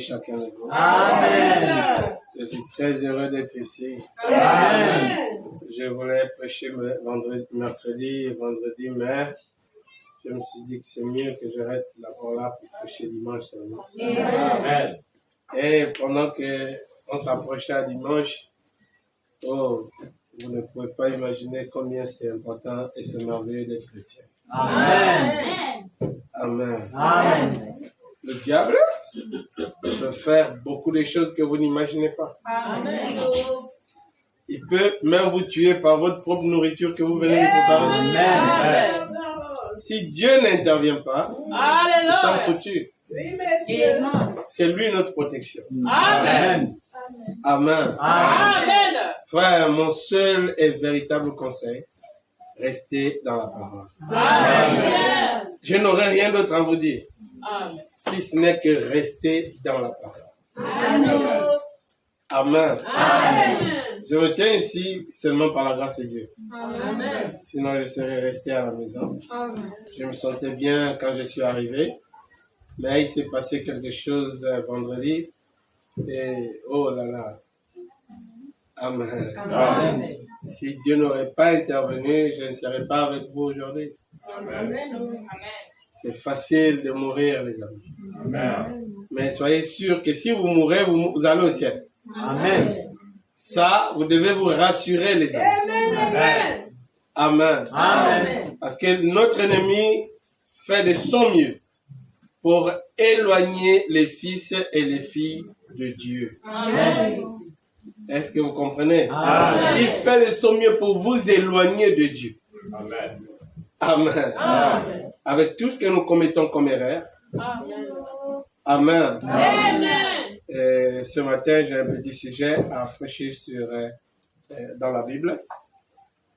chacun de vous. Amen. Je suis très heureux d'être ici. Amen. Je voulais prêcher mercredi et vendredi, mais je me suis dit que c'est mieux que je reste là pour prêcher dimanche seulement. Amen. Et pendant qu'on s'approchait à dimanche, oh, vous ne pouvez pas imaginer combien c'est important et c'est merveilleux d'être chrétien. Amen. Amen. Amen. Le diable peut faire beaucoup de choses que vous n'imaginez pas. Amen. Il peut même vous tuer par votre propre nourriture que vous venez de préparer. Amen. Si Dieu n'intervient pas, ils sont foutus. C'est lui notre protection. Amen. Amen. Amen. Frère, mon seul et véritable conseil, restez dans la parole. Amen. Je n'aurai rien d'autre à vous dire, Amen. si ce n'est que rester dans la parole. Amen. Amen. Amen. Je me tiens ici seulement par la grâce de Dieu. Amen. Sinon, je serais resté à la maison. Amen. Je me sentais bien quand je suis arrivé. Mais il s'est passé quelque chose vendredi. Et oh là là. Amen. Amen. Si Dieu n'aurait pas intervenu, je ne serais pas avec vous aujourd'hui. Amen. C'est facile de mourir, les amis. Amen. Mais soyez sûrs que si vous mourrez, vous allez au ciel. Amen. Ça, vous devez vous rassurer, les amis. Amen. Amen. Amen. Parce que notre ennemi fait de son mieux pour éloigner les fils et les filles de Dieu. Amen. Est-ce que vous comprenez? Amen. Il fait de son mieux pour vous éloigner de Dieu. Amen. Amen. Amen. Avec tout ce que nous commettons comme erreur. Amen. Amen. Amen. Ce matin, j'ai un petit sujet à prêcher dans la Bible.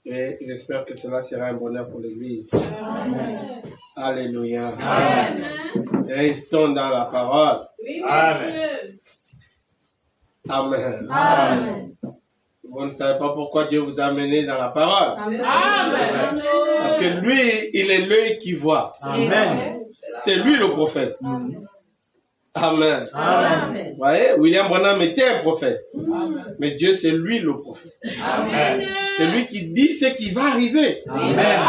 Et j'espère que cela sera un bonheur pour l'Église. Amen. Alléluia. Amen. Restons dans la parole. Amen. Amen. Amen. Vous ne savez pas pourquoi Dieu vous a amené dans la parole. Amen. Parce que lui, il est l'œil qui voit. Amen. C'est lui le prophète. Amen. Amen. Vous voyez, William Branham était un prophète. Amen. Mais Dieu, c'est lui le prophète. Amen. C'est lui qui dit ce qui va arriver. Amen.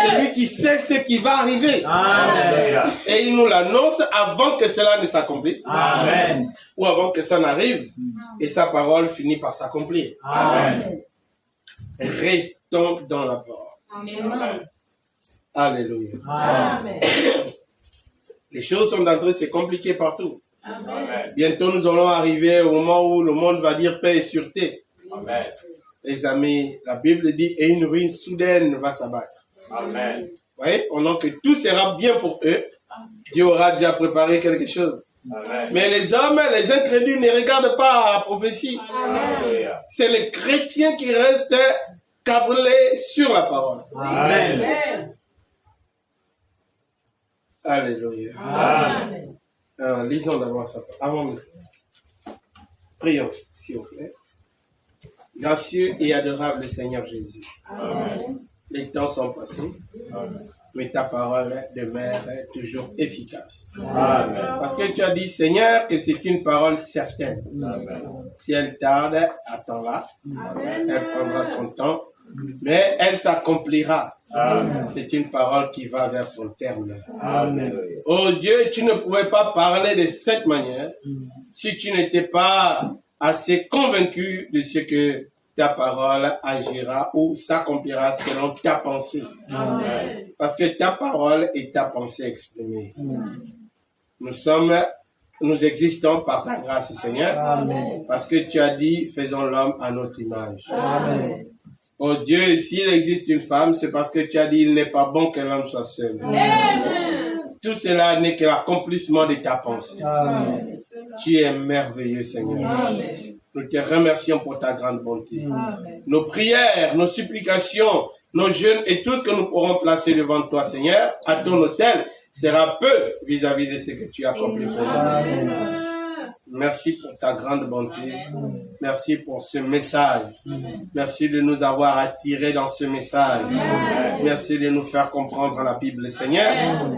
C'est lui qui sait ce qui va arriver. Amen. Et il nous l'annonce avant que cela ne s'accomplisse. Amen. Ou avant que ça n'arrive. Et sa parole finit par s'accomplir. Amen. Restons dans la parole. Amen. Alléluia. Amen. Les choses sont en train de se compliquer partout. Amen. Bientôt, nous allons arriver au moment où le monde va dire paix et sûreté. Amen. Les amis, la Bible dit, et une ruine soudaine va s'abattre. Amen. Vous voyez, pendant que tout sera bien pour eux, Dieu aura déjà préparé quelque chose. Amen. Mais les hommes, les incrédules ne regardent pas la prophétie. Alléluia. C'est les chrétiens qui restent câblés sur la parole. Amen. Amen. Alléluia. Amen. Lisons d'abord ça. Avant de prions, s'il vous plaît. Gracieux et adorable Seigneur Jésus, Amen. les temps sont passés, Amen. mais ta parole demeure toujours efficace. Amen. Parce que tu as dit, Seigneur, que c'est une parole certaine. Amen. Si elle tarde, attends-la. Elle prendra son temps, mais elle s'accomplira. Amen. C'est une parole qui va vers son terme. Amen. Oh Dieu, tu ne pouvais pas parler de cette manière si tu n'étais pas assez convaincu de ce que ta parole agira ou s'accomplira selon ta pensée. Amen. Parce que ta parole est ta pensée exprimée. Nous existons par ta grâce, Seigneur, Amen. parce que tu as dit, faisons l'homme à notre image. Amen. Oh Dieu, s'il existe une femme, c'est parce que tu as dit, il n'est pas bon que l'homme soit seul. Amen. Tout cela n'est que l'accomplissement de ta pensée. Amen. Tu es merveilleux, Seigneur. Amen. Nous te remercions pour ta grande bonté. Amen. Nos prières, nos supplications, nos jeûnes et tout ce que nous pourrons placer devant toi, Seigneur, à ton autel, sera peu vis-à-vis de ce que tu as accompli pour nous. Amen. Merci pour ta grande bonté. Merci pour ce message. Merci de nous avoir attirés dans ce message. Merci de nous faire comprendre la Bible, Seigneur.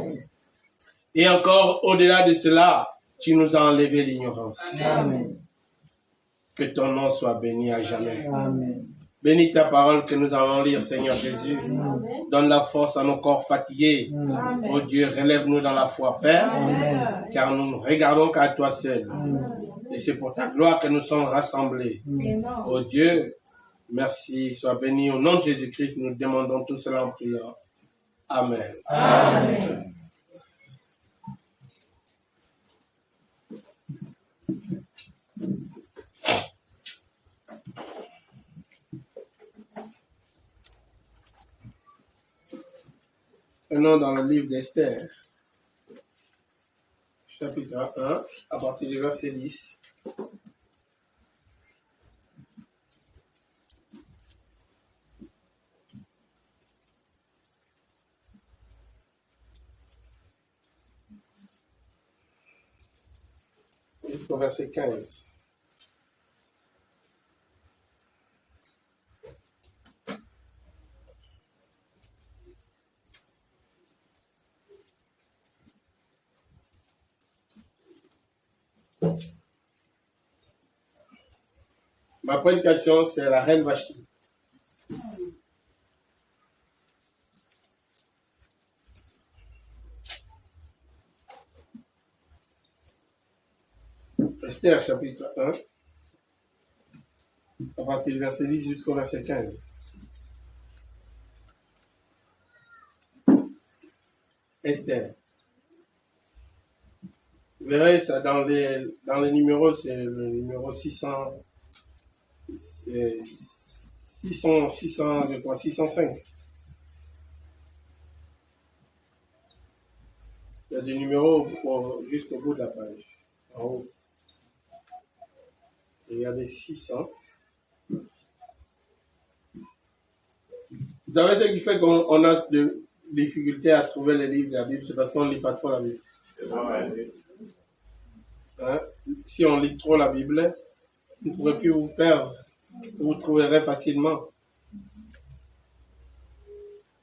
Et encore au-delà de cela, Tu nous as enlevé l'ignorance. Amen. Que ton nom soit béni à jamais. Amen. Bénis ta parole que nous allons lire, Seigneur Jésus. Donne la force à nos corps fatigués. Amen. Oh Dieu, relève-nous dans la foi, Père, Amen. car nous ne regardons qu'à toi seul. Amen. Et c'est pour ta gloire que nous sommes rassemblés. Oh Dieu, merci, sois béni. Au nom de Jésus-Christ, nous demandons tout cela en priant. Amen. Amen. Maintenant dans le livre d'Esther, chapitre 1, à partir du verset 10. Jusqu'au verset 15. Ma prédication, c'est la reine Vashti. Esther, chapitre 1, à partir du verset 10 jusqu'au verset 15. Esther. Vous verrez ça dans les numéros, c'est le numéro 600, 605. Il y a des numéros jusqu'au bout de la page, en haut. Et il y a des 600. Vous savez ce qui fait qu'on a de difficultés à trouver les livres de la Bible, c'est parce qu'on ne lit pas trop la Bible. Hein? Si on lit trop la Bible, vous ne pourrez plus vous perdre. Vous trouverez facilement.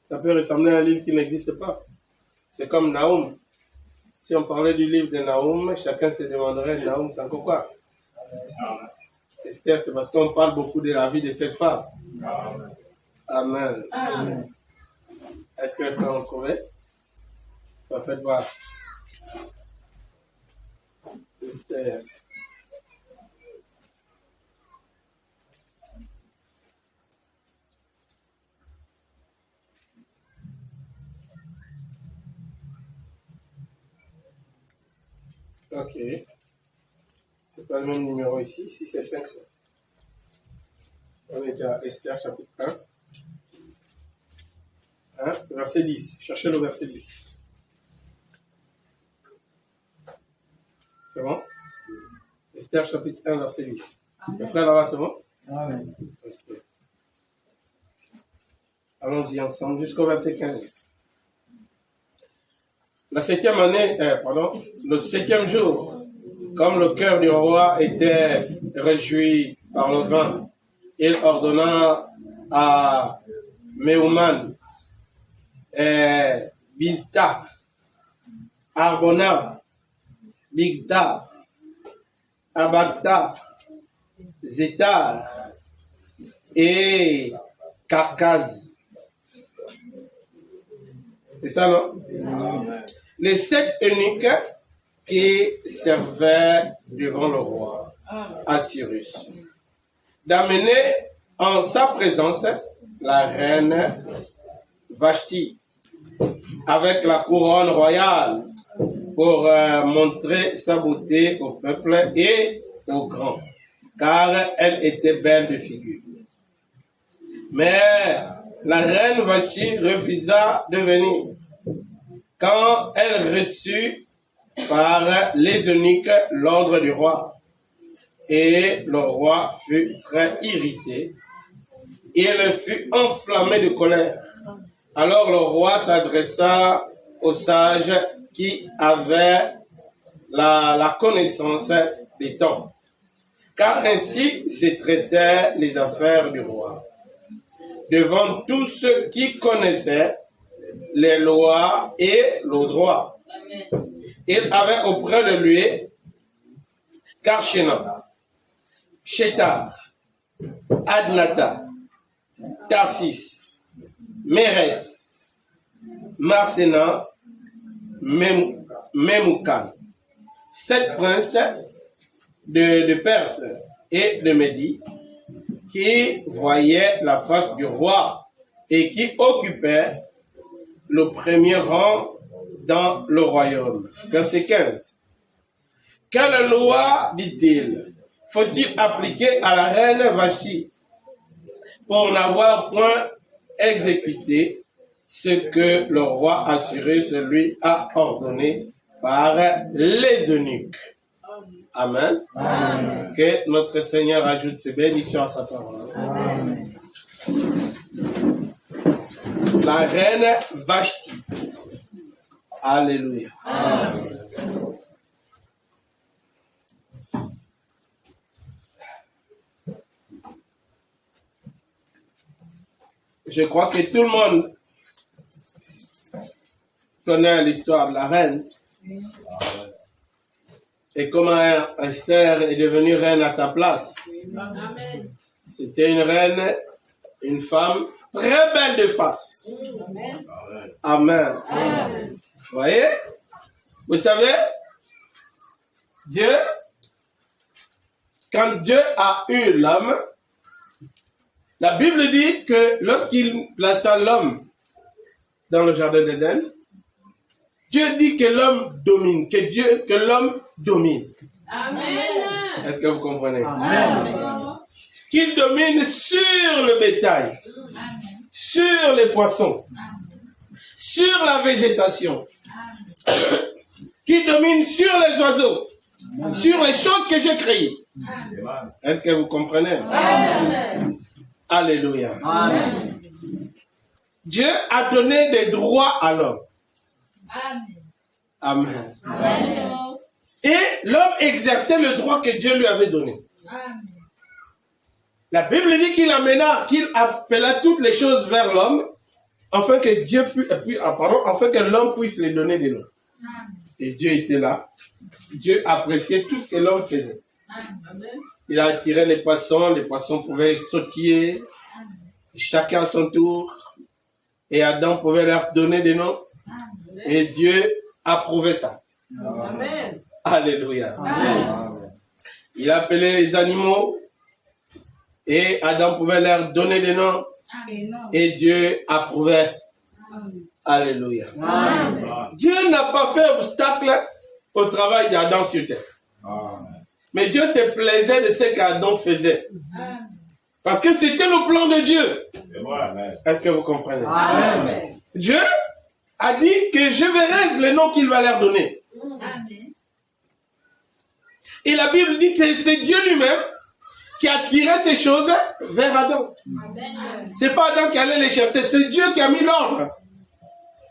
Ça peut ressembler à un livre qui n'existe pas. C'est comme Nahum. Si on parlait du livre de Nahum, chacun se demanderait, Nahum, c'est encore quoi? Esther, c'est parce qu'on parle beaucoup de la vie de cette femme. Amen. Amen. Est-ce que les frères ont trouvé? Faites voir. Esther. Ok. C'est pas le même numéro ici. Ici, c'est 500. On est à Esther, chapitre 1. Hein? Verset 10. Cherchez le verset 10. C'est bon? Esther, chapitre 1, verset 10. Les frères là-bas, c'est bon? Amen. Ok. Allons-y ensemble jusqu'au verset 15. Le septième jour, comme le cœur du roi était réjoui par le vin, il ordonna à Méouman, Bizta, Arbona, Bigda, Abagda, Zétar et Carcase. C'est ça, non? Amen. Les 7 eunuques qui servaient devant le roi Assyrus, d'amener en sa présence la reine Vashti avec la couronne royale pour montrer sa beauté au peuple et aux grands, car elle était belle de figure. Mais la reine Vashti refusa de venir. Quand elle reçut par les eunuques l'ordre du roi, et le roi fut très irrité, il fut enflammé de colère. Alors le roi s'adressa aux sages qui avaient la connaissance des temps, car ainsi se traitaient les affaires du roi. Devant tous ceux qui connaissaient les lois et le droit, il avait auprès de lui Karshena, Shetar, Adnata, Tarsis, Mérès, Marsena, Memoukan. 7 princes de Perse et de Médie qui voyaient la face du roi et qui occupaient le premier rang dans le royaume. Verset 15. Quelle loi, dit-il, faut-il appliquer à la reine Vachi pour n'avoir point exécuté ce que le roi assuré, celui a ordonné par les eunuques? Amen. Amen. Que notre Seigneur ajoute ses bénédictions à sa parole. Amen. La reine Vashti. Alléluia. Amen. Je crois que tout le monde connaît l'histoire de la reine et comment Esther est devenue reine à sa place. Amen. C'était une reine, une femme très belle de face. Amen. Amen. Amen. Vous voyez? Vous savez, Dieu, quand Dieu a eu l'homme, la Bible dit que lorsqu'il plaça l'homme dans le jardin d'Éden, Dieu dit que l'homme domine, que l'homme domine. Amen. Est-ce que vous comprenez? Amen. Qu'il domine sur le bétail, sur les poissons, sur la végétation, qu'il domine sur les oiseaux, sur les choses que j'ai créées. Est-ce que vous comprenez? Amen. Alléluia. Amen. Dieu a donné des droits à l'homme. Amen. Amen. Amen. Et l'homme exerçait le droit que Dieu lui avait donné. La Bible dit qu'il appela toutes les choses vers l'homme, afin que l'homme puisse les donner des noms. Et Dieu était là. Dieu appréciait tout ce que l'homme faisait. Amen. Il a attiré les poissons pouvaient sautiller, chacun à son tour, et Adam pouvait leur donner des noms, et Dieu approuvait ça. Amen. Alléluia. Amen. Il appelait les animaux, et Adam pouvait leur donner des noms, et Dieu approuvait. Alléluia. Amen. Dieu n'a pas fait obstacle au travail d'Adam sur terre. Mais Dieu se plaisait de ce qu'Adam faisait. Parce que c'était le plan de Dieu. Est-ce que vous comprenez? Amen. Dieu a dit que je verrai le nom qu'il va leur donner. Et la Bible dit que c'est Dieu lui-même qui a tiré ces choses vers Adam. C'est pas Adam qui allait les chercher, c'est Dieu qui a mis l'ordre.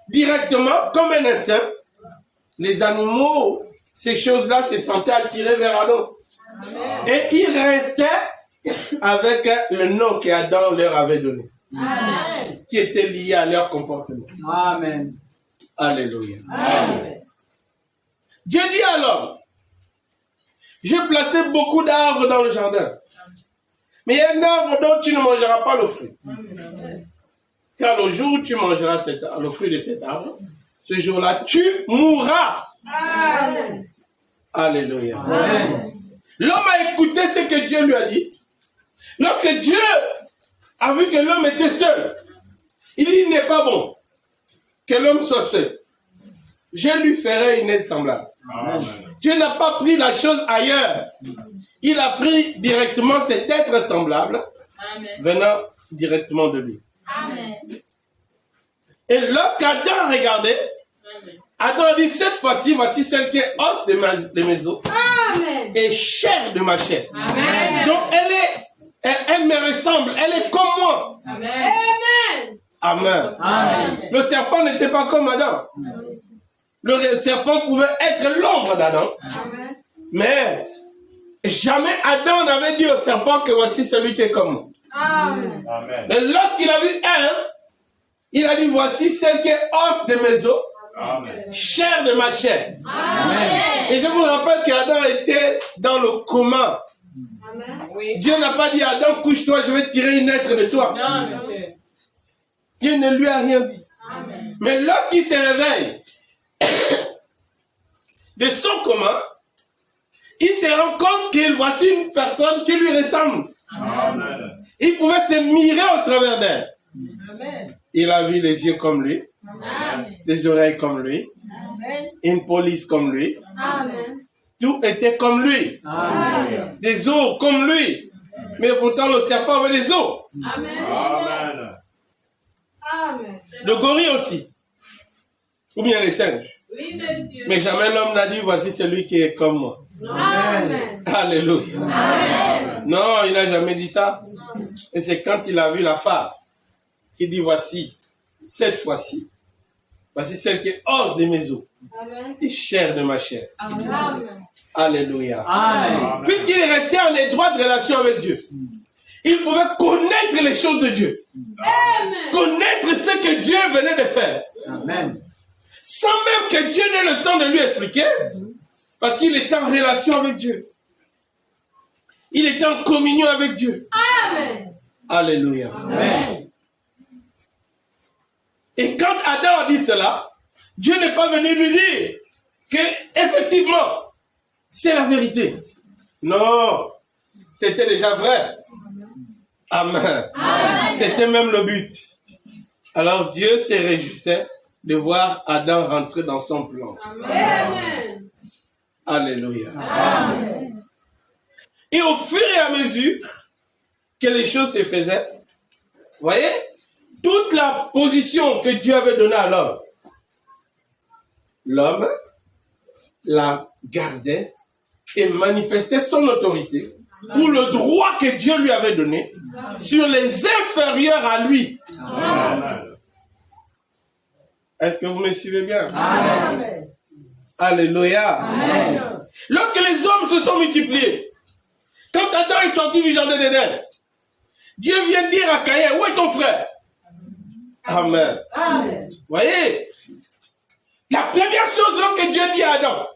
Directement, comme un instinct, les animaux, ces choses-là se sentaient attirées vers Adam. Et ils restaient avec le nom qu'Adam leur avait donné, qui était lié à leur comportement. Amen. Alléluia. Amen. Dieu dit à l'homme, j'ai placé beaucoup d'arbres dans le jardin, mais il y a un arbre dont tu ne mangeras pas le fruit. Car le jour où tu mangeras le fruit de cet arbre, ce jour-là, tu mourras. Amen. Alléluia. Amen. L'homme a écouté ce que Dieu lui a dit. Lorsque Dieu a vu que l'homme était seul, il dit, il n'est pas bon que l'homme soit seul. Je lui ferai une aide semblable. Amen. Dieu n'a pas pris la chose ailleurs. Il a pris directement cet être semblable venant directement de lui. Amen. Et lorsqu'Adam regardait, Adam a dit, cette fois-ci, voici celle qui est os de mes os Amen. et chair de ma chair. Amen. Donc elle me ressemble, elle est comme moi. Amen. Amen. Amen. Le serpent n'était pas comme Adam. Le serpent pouvait être l'ombre d'Adam. Amen. Mais jamais Adam n'avait dit au serpent que voici celui qui est comme moi. Amen. Et lorsqu'il a vu un, il a dit, voici celle qui est os de mes os Amen. Chair de ma chair. Amen. Et je vous rappelle qu'Adam était dans le coma. Amen. Oui. Dieu n'a pas dit Adam, couche-toi, je vais tirer une lettre de toi. Non, monsieur. Dieu ne lui a rien dit. Amen. Mais lorsqu'il se réveille de son coma, il se rend compte qu'il voici une personne qui lui ressemble. Amen. Il pouvait se mirer au travers d'elle. Amen. Il a vu les yeux comme lui, Amen. les oreilles comme lui, Amen. une police comme lui. Amen. Tout était comme lui. Amen. Des os comme lui. Mais pourtant, le serpent avait des os. Amen. Amen. Amen. Le gorille aussi. Ou bien les singes. Oui, monsieur. Mais jamais l'homme n'a dit, voici celui qui est comme moi. Amen. Alléluia. Amen. Non, il n'a jamais dit ça. Et c'est quand il a vu la femme qu'il dit, voici, cette fois-ci, voici celle qui ose de mes os Amen. et chair de ma chair. Amen. Alléluia. Amen. Puisqu'il est resté en étroite relation avec Dieu, il pouvait connaître les choses de Dieu. Amen. Connaître ce que Dieu venait de faire. Amen. Sans même que Dieu n'ait le temps de lui expliquer, parce qu'il était en relation avec Dieu. Il était en communion avec Dieu. Amen. Alléluia. Amen. Et quand Adam a dit cela, Dieu n'est pas venu lui dire que, effectivement, c'est la vérité. Non, c'était déjà vrai. Amen. Amen. C'était même le but. Alors Dieu se réjouissait de voir Adam rentrer dans son plan. Amen. Alléluia. Amen. Et au fur et à mesure que les choses se faisaient, vous voyez, toute la position que Dieu avait donnée à l'homme la gardait et manifestait son autorité pour le droit que Dieu lui avait donné sur les inférieurs à lui. Amen. Est-ce que vous me suivez bien? Amen. Alléluia. Amen. Lorsque les hommes se sont multipliés, quand Adam est sorti du jardin d'Éden, Dieu vient dire à Caïn, où est ton frère? Amen. Amen. Vous voyez, la première chose lorsque Dieu dit à Adam,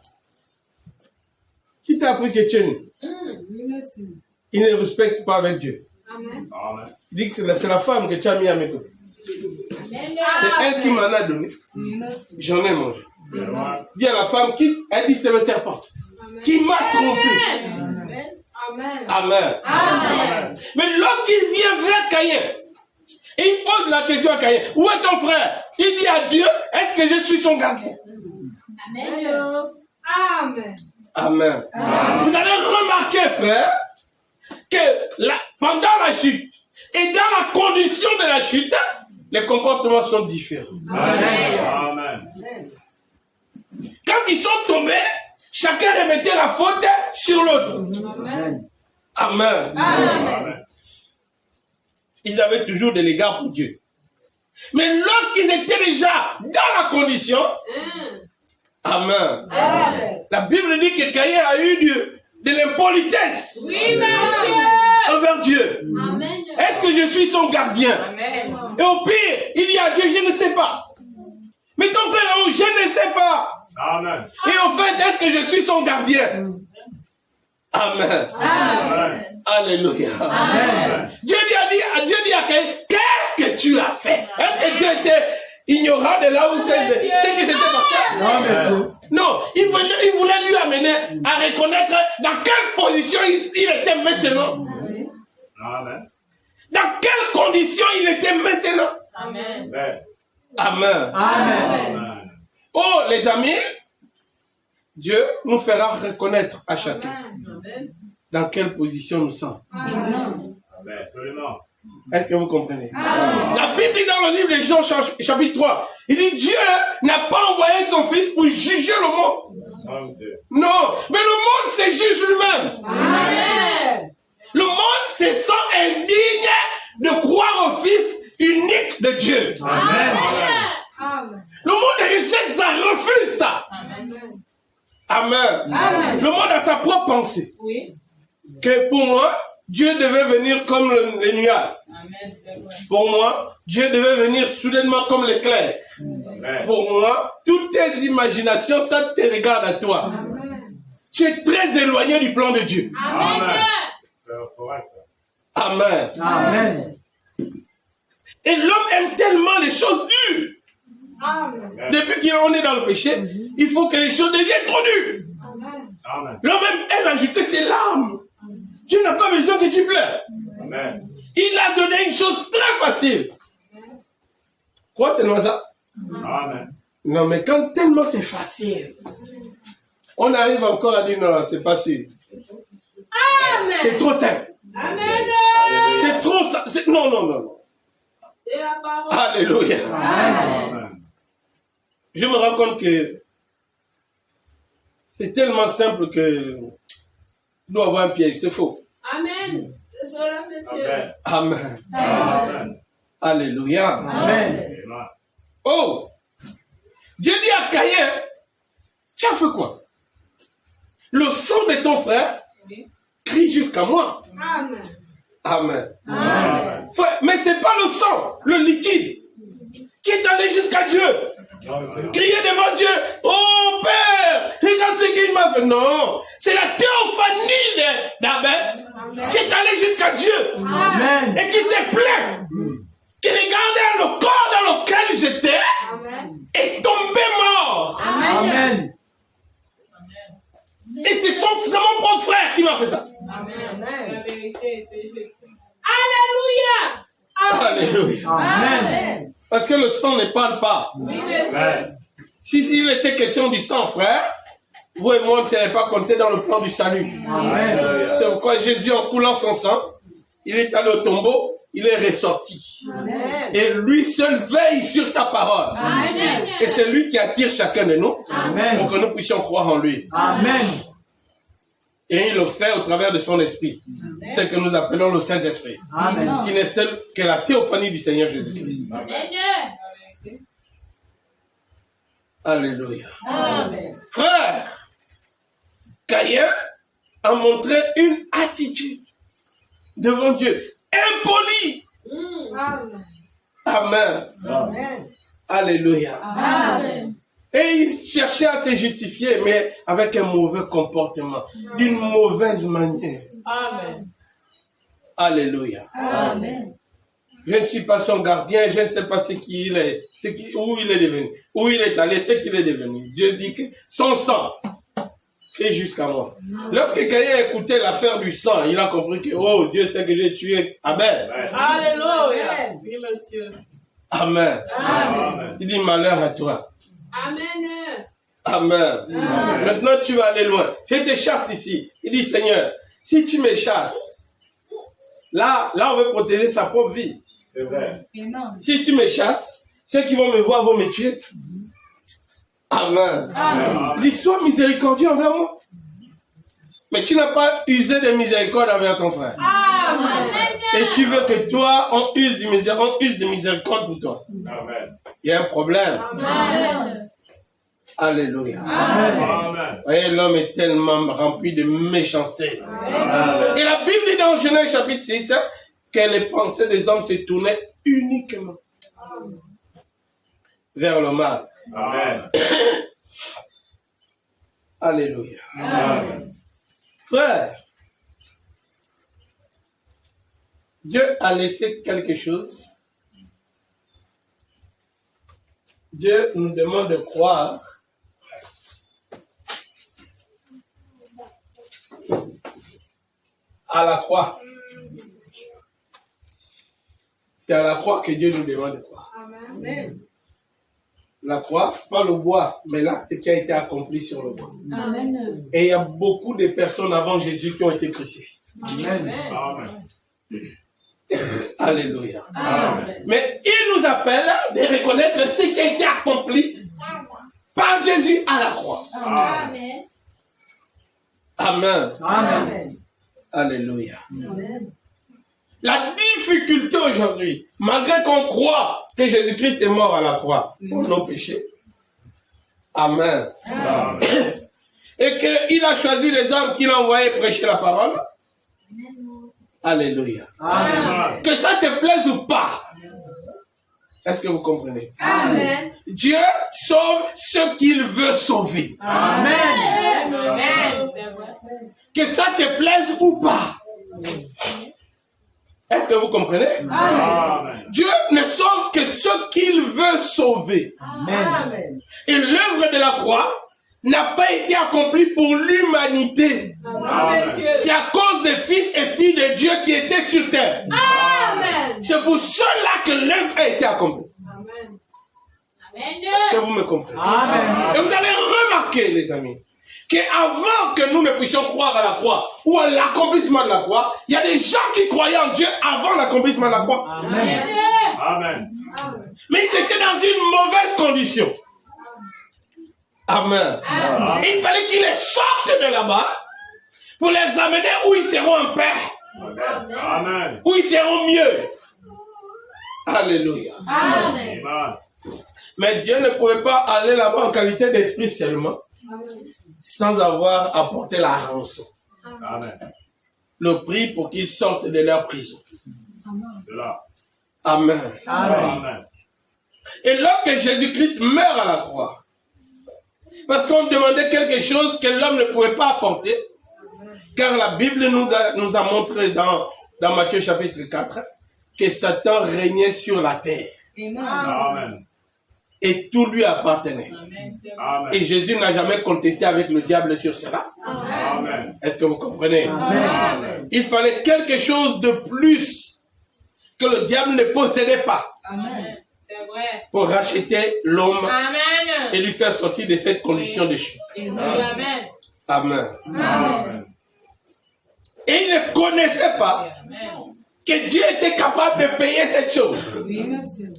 qui t'a appris que tu es né? Oui, monsieur. Il ne respecte pas avec Dieu. Amen. Amen. Il dit que c'est la femme que tu as mis à mes côtés. C'est elle qui m'en a donné. Oui, monsieur. J'en ai mangé. Amen. Dis à la femme qui, elle dit c'est le serpent qui m'a trompé. Amen. Amen. Amen. Amen. Mais lorsqu'il vient vers Caïn, et il pose la question à Caïn, où est ton frère? Il dit à Dieu, est-ce que je suis son gardien? Amen. Amen. Amen. Amen. Vous allez remarquer, frère, que pendant la chute et dans la condition de la chute, les comportements sont différents. Amen. Amen. Quand ils sont tombés, chacun remettait la faute sur l'autre. Amen. Amen. Amen. Ils avaient toujours des égards pour Dieu. Mais lorsqu'ils étaient déjà dans la condition, Amen. Amen. La Bible dit que Caïn a eu de l'impolitesse Oui, monsieur. envers Dieu. Amen. Est-ce que je suis son gardien? Amen. Et au pire, il dit à Dieu, je ne sais pas. Mais ton frère est où? Je ne sais pas. Amen. Et au fait, est-ce que je suis son gardien? Amen. Amen. Alléluia. Amen. Dieu dit à Caïn, qu'est-ce que tu as fait? Est-ce que Dieu était ignorant de là où c'est ce qui s'était passé? Non, monsieur. Non, il voulait lui amener à reconnaître dans quelle position il était maintenant. Amen. Dans quelles conditions il était maintenant. Amen. Amen. Amen. Oh, les amis, Dieu nous fera reconnaître à chacun dans quelle position nous sommes. Amen. Absolument. Est-ce que vous comprenez? Amen. La Bible dit dans le livre de Jean, chapitre 3, il dit Dieu n'a pas envoyé son Fils pour juger le monde. Non, monsieur. Non, mais le monde se juge lui-même. Amen. Le monde se sent indigne de croire au Fils unique de Dieu. Amen. Amen. Le monde rejette ça, refuse ça. Amen. Amen. Amen. Le monde a sa propre pensée. Oui. Que pour moi, Dieu devait venir comme les nuages. Amen. Pour moi, Dieu devait venir soudainement comme l'éclair. Amen. Pour moi, toutes tes imaginations, ça te regarde à toi. Tu es très éloigné du plan de Dieu. Amen. Correct. Amen. Amen. Et l'homme aime tellement les choses dures. Amen. Depuis qu'on est dans le péché, il faut que les choses deviennent trop dures. Amen. L'homme aime ajouter ses larmes. Dieu n'a pas besoin que tu pleures. Amen. Il a donné une chose très facile. Quoi, c'est moi ça? Amen. Non, mais quand tellement c'est facile, on arrive encore à dire non, c'est pas sûr. Amen. C'est trop simple. Amen. C'est trop simple. Non, non, non, non. C'est la parole. Alléluia. Amen. Je me rends compte que c'est tellement simple que il doit avoir un piège. C'est faux. Amen. C'est cela, monsieur. Amen. Amen. Amen. Alléluia. Amen. Amen. Oh! Dieu dit à Caïn, tu as fait quoi? Le sang de ton frère Oui. crie jusqu'à moi. Amen. Amen. Amen. Frère, mais c'est pas le sang, le liquide, qui est allé jusqu'à Dieu. Amen. Crier devant Dieu, oh Père, regarde ce qu'il m'a fait. Non, c'est la théophanie d'Abel qui est allée jusqu'à Dieu Amen. et qui s'est plaint, qui regardait le corps dans lequel j'étais Amen. et tombé mort. Amen. Et c'est mon propre frère qui m'a fait ça. Amen. La vérité, c'est juste. Alléluia. Alléluia. Amen. Parce que le sang ne parle pas. Oui, je sais. Amen. S'il était question du sang, frère, vous et moi ne serions pas comptés dans le plan du salut. Amen. C'est pourquoi Jésus, en coulant son sang, il est allé au tombeau, il est ressorti. Amen. Et lui seul veille sur sa parole. Amen. Et c'est lui qui attire chacun de nous Amen. pour que nous puissions croire en lui. Amen. Et il le fait au travers de son esprit. Ce que nous appelons le Saint-Esprit. Amen. Qui n'est seul que la théophanie du Seigneur Jésus-Christ. Amen. Alléluia. Amen. Frère, Caïn a montré une attitude devant Dieu impolie. Amen. Amen. Amen. Alléluia. Amen. Et il cherchait à se justifier, mais avec un mauvais comportement, d'une mauvaise manière. Amen. Alléluia. Amen. Je ne suis pas son gardien, je ne sais pas où il est devenu, où il est allé, ce qu'il est devenu. Dieu dit que son sang crie jusqu'à moi. Lorsque Caïn a écouté l'affaire du sang, il a compris que, oh, Dieu sait que j'ai tué Abel. Alléluia. Oui, monsieur. Amen. Amen. Il dit malheur à toi. Amen. Amen. Amen. Maintenant, tu vas aller loin. Je te chasse ici. Il dit, Seigneur, si tu me chasses, là, on veut protéger sa propre vie. C'est vrai. Si tu me chasses, ceux qui vont me voir vont me tuer. Amen. Amen. Il dit, sois miséricordieux envers moi. Mais tu n'as pas usé de miséricorde envers ton frère. Amen. Et tu veux que toi, on use de miséricorde pour toi. Amen. Il y a un problème. Amen. Alléluia. Amen. Vous voyez, l'homme est tellement rempli de méchanceté. Amen. Et la Bible dit dans Genèse chapitre 6 que les pensées des hommes se tournaient uniquement vers le mal. Amen. Alléluia. Amen. Frère, Dieu a laissé quelque chose. Dieu nous demande de croire à la croix. C'est à la croix que Dieu nous demande de croire. Amen. La croix, pas le bois, mais l'acte qui a été accompli sur le bois. Amen. Et il y a beaucoup de personnes avant Jésus qui ont été crucifiées. Amen. Amen. Alléluia. Amen. Mais il nous appelle de reconnaître ce qui a été accompli par Jésus à la croix. Amen. Amen. Amen. Alléluia. Amen. La difficulté aujourd'hui, malgré qu'on croit que Jésus-Christ est mort à la croix pour nos péchés. Amen. Amen. Et qu'il a choisi les hommes qu'il a envoyés prêcher la parole. Alléluia. Amen. Que ça te plaise ou pas. Est-ce que vous comprenez? Amen. Dieu sauve ce qu'il veut sauver. Amen. Amen. C'est vrai. Que ça te plaise ou pas. Est-ce que vous comprenez? Amen. Dieu ne sauve que ce qu'il veut sauver. Amen. Et l'œuvre de la croix n'a pas été accomplie pour l'humanité. Amen. C'est à cause des fils et filles de Dieu qui étaient sur terre. Amen. C'est pour cela que l'œuvre a été accomplie. Amen. Est-ce que vous me comprenez? Amen. Et vous allez remarquer, les amis, qu'avant que nous ne puissions croire à la croix ou à l'accomplissement de la croix, il y a des gens qui croyaient en Dieu avant l'accomplissement de la croix. Amen. Amen. Mais ils étaient dans une mauvaise condition. Amen. Amen. Et il fallait qu'ils les sortent de là-bas pour les amener où ils seront en paix, Amen. où ils seront mieux. Alléluia. Amen. Amen. Mais Dieu ne pouvait pas aller là-bas en qualité d'esprit seulement, sans avoir apporté la rançon, Amen. le prix pour qu'ils sortent de leur prison. C'est là. Amen. Amen. Amen. Et lorsque Jésus-Christ meurt à la croix, parce qu'on demandait quelque chose que l'homme ne pouvait pas apporter, car la Bible nous a montré dans Matthieu chapitre 4 que Satan régnait sur la terre Amen. et tout lui appartenait. Amen. Et Jésus n'a jamais contesté avec le diable sur cela. Amen. Est-ce que vous comprenez? Amen. Il fallait quelque chose de plus que le diable ne possédait pas Amen. C'est vrai. pour racheter l'homme Amen. et lui faire sortir de cette condition de chute. Amen. Amen. Amen. Et il ne connaissait pas Amen. que Dieu était capable de payer cette chose. Oui, monsieur.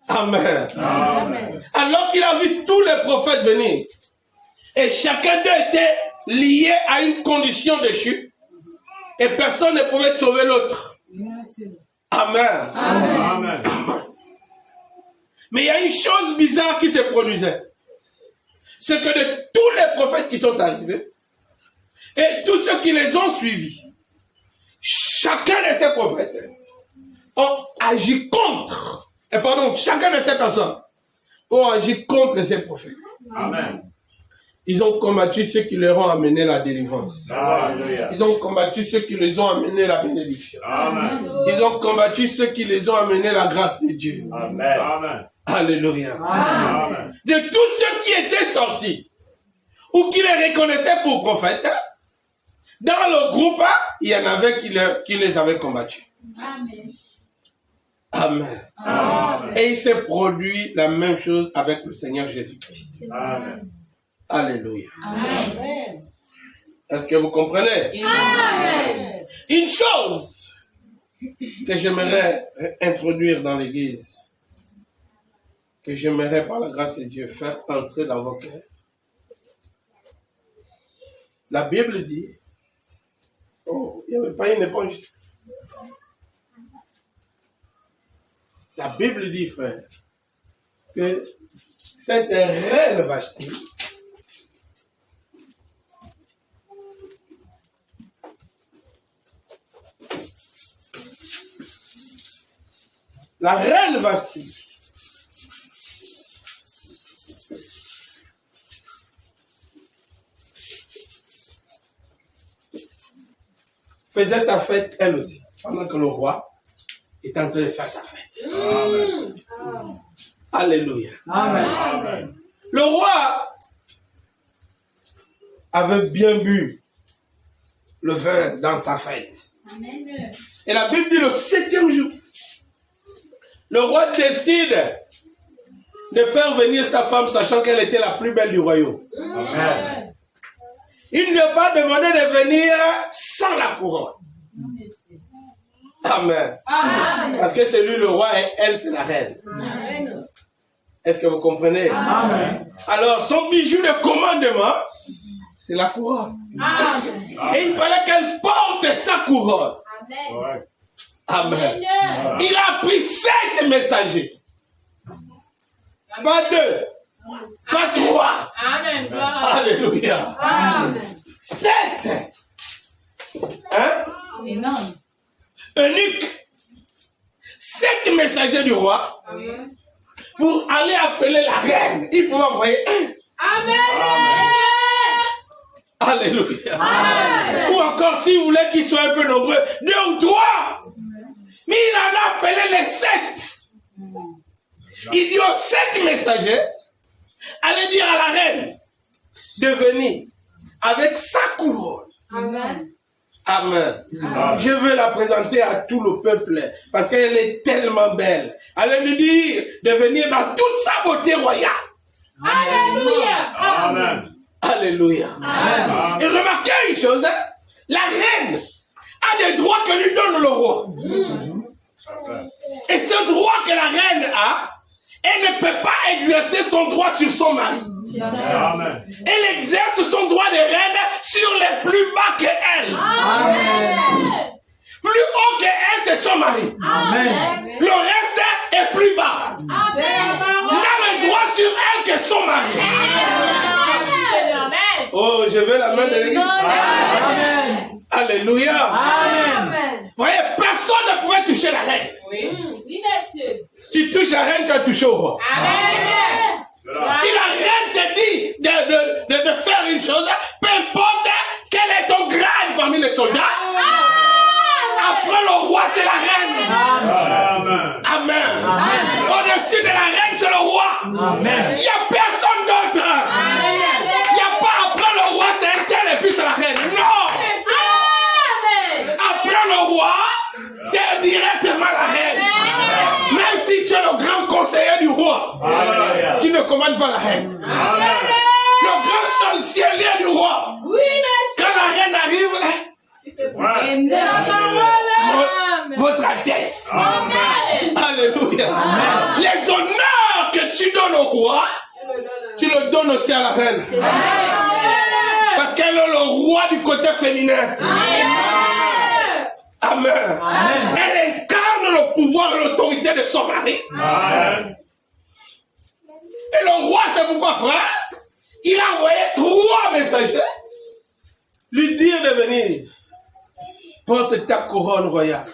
Amen. Amen. Alors qu'il a vu tous les prophètes venir, et chacun d'eux était lié à une condition de chute, et personne ne pouvait sauver l'autre. Amen. Amen. Mais il y a une chose bizarre qui se produisait. C'est que de tous les prophètes qui sont arrivés, et tous ceux qui les ont suivis, chacun de ces prophètes ont agi contre. Et pardon, chacun de ces personnes ont agi contre ces prophètes. Amen. Ils ont combattu ceux qui leur ont amené la délivrance. Alléluia. Ils ont combattu ceux qui les ont amené la bénédiction. Amen. Ils ont combattu ceux qui les ont amené la grâce de Dieu. Amen. Amen. Alléluia. Amen. De tous ceux qui étaient sortis, ou qui les reconnaissaient pour prophètes, dans le groupe, il y en avait qui les avaient combattus. Amen. Amen. Amen. Et il s'est produit la même chose avec le Seigneur Jésus-Christ. Amen. Alléluia. Amen. Est-ce que vous comprenez? Amen. Une chose que j'aimerais introduire dans l'Église, que j'aimerais par la grâce de Dieu faire entrer dans vos cœurs. La Bible dit, oh, il n'y avait pas une éponge. La Bible dit, frère, que cette reine Vashti la reine Vashti faisait sa fête elle aussi, pendant que le roi était en train de faire sa fête. Amen. Alléluia. Amen. Amen. Le roi avait bien bu le vin dans sa fête. Amen. Et la Bible dit le 7e jour, le roi décide de faire venir sa femme, sachant qu'elle était la plus belle du royaume. Amen. Il ne lui a pas demandé de venir sans la couronne. Amen. Amen. Parce que c'est lui le roi et elle c'est la reine. Amen. Est-ce que vous comprenez? Amen. Alors son bijou de commandement, c'est la couronne. Amen. Et il fallait qu'elle porte sa couronne. Amen. Ouais. Amen. Il a pris 7 messagers. Pas 2, pas 3. Amen. Alléluia. Amen. 7. Hein? Amen. eunuques, 7 messagers du roi, pour aller appeler la reine. Il pouvait envoyer un. Amen. Alléluia. Amen. Ou encore, s'il voulait qu'ils soient un peu nombreux, 2 ou 3. Mais il en a appelé les 7. Il dit aux 7 messagers, allez dire à la reine de venir avec sa couronne. Amen. Amen. Je veux la présenter à tout le peuple parce qu'elle est tellement belle. Allez lui dire de venir dans toute sa beauté royale. Alléluia. Amen. Alléluia. Amen. Et remarquez une chose, hein, la reine a des droits que lui donne le roi. Et ce droit que la reine a, elle ne peut pas exercer son droit sur son mari. Amen. Elle exerce son droit de reine sur les plus bas qu'elle. Amen. Plus haut qu'elle, c'est son mari. Amen. Le reste est plus bas. Amen. N'a le droit sur elle que son mari. Amen. Oh, je veux la main de l'église. Amen. Alléluia. Amen. Vous voyez, personne ne pouvait toucher la reine. Oui, monsieur. Tu touches la reine, tu as touché au roi. Amen. Si la reine te dit de faire une chose, peu importe quel est ton grade parmi les soldats, après le roi, c'est la reine. Amen. Amen. Au-dessus de la reine, c'est le roi. Il n'y a personne d'autre. Il n'y a pas après le roi, c'est un tel et puis c'est la reine. Non. Après le roi, c'est directement la reine. Même si tu es le grand conseiller du roi, tu ne commandes pas la reine. Le grand chancelier du roi, Oui, monsieur. quand la reine arrive, votre Altesse. Amen. Alléluia. Les honneurs que tu donnes au roi, tu le donnes aussi à la reine. Parce qu'elle est le roi du côté féminin. Amen. Elle incarne le pouvoir et l'autorité de son mari. Amen. Et le roi, c'est pourquoi, frère, il a envoyé 3 messagers lui dire de venir. Porte ta couronne royale.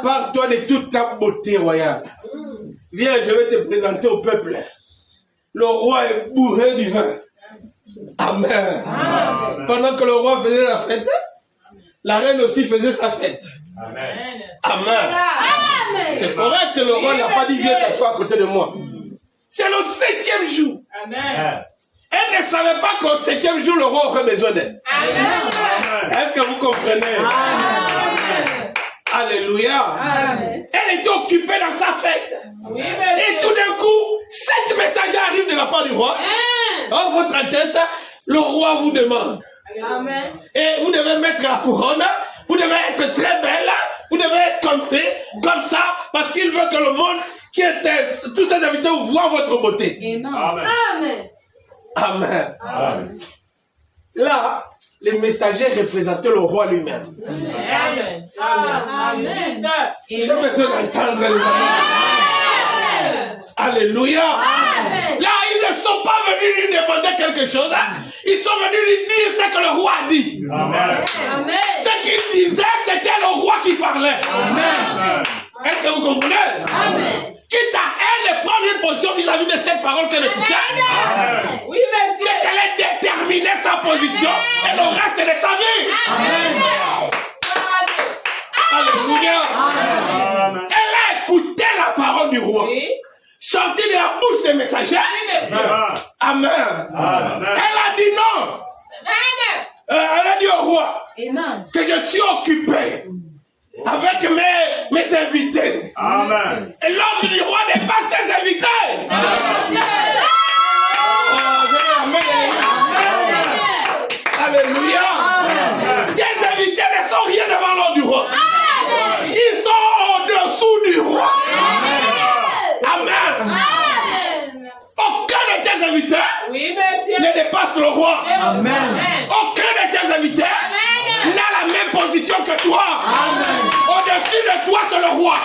Pars-toi de toute ta beauté royale. Viens, je vais te présenter au peuple. Le roi est bourré du vin. Amen. Pendant que le roi faisait la fête, la reine aussi faisait sa fête. Amen. Amen. C'est correct, le roi n'a pas dit viens t'asseoir à côté de moi. C'est le 7e jour. Amen. Elle ne savait pas qu'au 7e jour, le roi aurait besoin d'elle. Amen. Est-ce que vous comprenez? Amen. Alléluia. Elle était occupée dans sa fête. Oui, Et monsieur. tout d'un coup, 7 messagers arrivent de la part du roi. Oh, votre Altesse, le roi vous demande. Amen. Et vous devez mettre la couronne, vous devez être très belle, vous devez être comme ça, parce qu'il veut que le monde, tous ces invités, voient votre beauté. Amen. Amen. Là, les messagers représentaient le roi lui-même. Amen. Amen. J'ai besoin d'entendre les amis. Alléluia. Là, ils ne sont pas venus lui demander quelque chose. Ils sont venus lui dire ce que le roi a dit. Amen. Ce qu'il disait, c'était le roi qui parlait. Amen. Est-ce que vous comprenez? Quitte à elle de prendre une position vis-à-vis de cette parole qu'elle écoutait, Oui, monsieur. c'est qu'elle ait déterminé sa position et le reste de sa vie. Alléluia. Amen. Elle a écouté la parole du roi, Oui. sortie de la bouche des messagers. Oui, monsieur. Amen. Amen. Elle a dit non. Amen. Elle a dit au roi que je suis occupé avec mes invités. Amen. Et l'ordre du roi dépasse ses invités. Alléluia. Tes invités ne sont rien devant l'ordre du roi. Ils sont au-dessous du roi. Amen. Aucun de tes invités Oui, monsieur. ne dépasse le roi. Amen. Aucun de tes invités n'a la même position que toi. Au-dessus de toi, c'est le roi.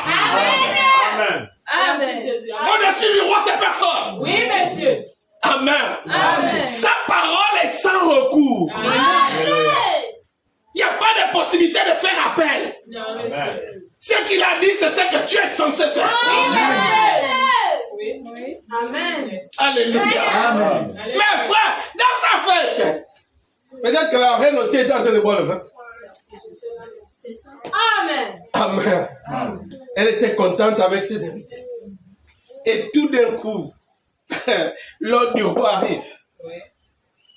Amen. Amen. Jésus. Au-dessus du roi, c'est personne. Oui, monsieur. Amen. Amen. Sa parole est sans recours. Amen. Il n'y a pas de possibilité de faire appel. Non, monsieur. Amen. Ce qu'il a dit, c'est ce que tu es censé faire. Amen. Alléluia. Amen. Mais frère, dans sa fête, peut-être que la reine aussi était en train de boire le vin. Amen. Amen. Elle était contente avec ses invités. Et tout d'un coup, l'ordre du roi arrive.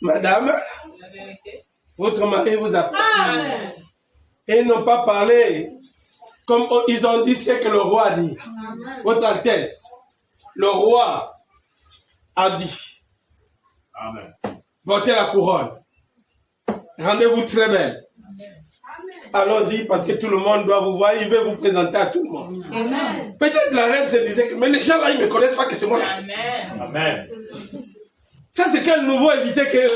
Madame, votre mari vous appelle. Amen. Et ils n'ont pas parlé comme ils ont dit ce que le roi a dit. Votre Altesse, le roi a dit, Amen. portez la couronne. Rendez-vous très belle. Allons-y parce que tout le monde doit vous voir. Il veut vous présenter à tout le monde. Amen. Peut-être la reine se disait que mais les gens là, ils ne me connaissent pas que c'est moi là. Amen. Amen. Ça, c'est quel nouveau invité que...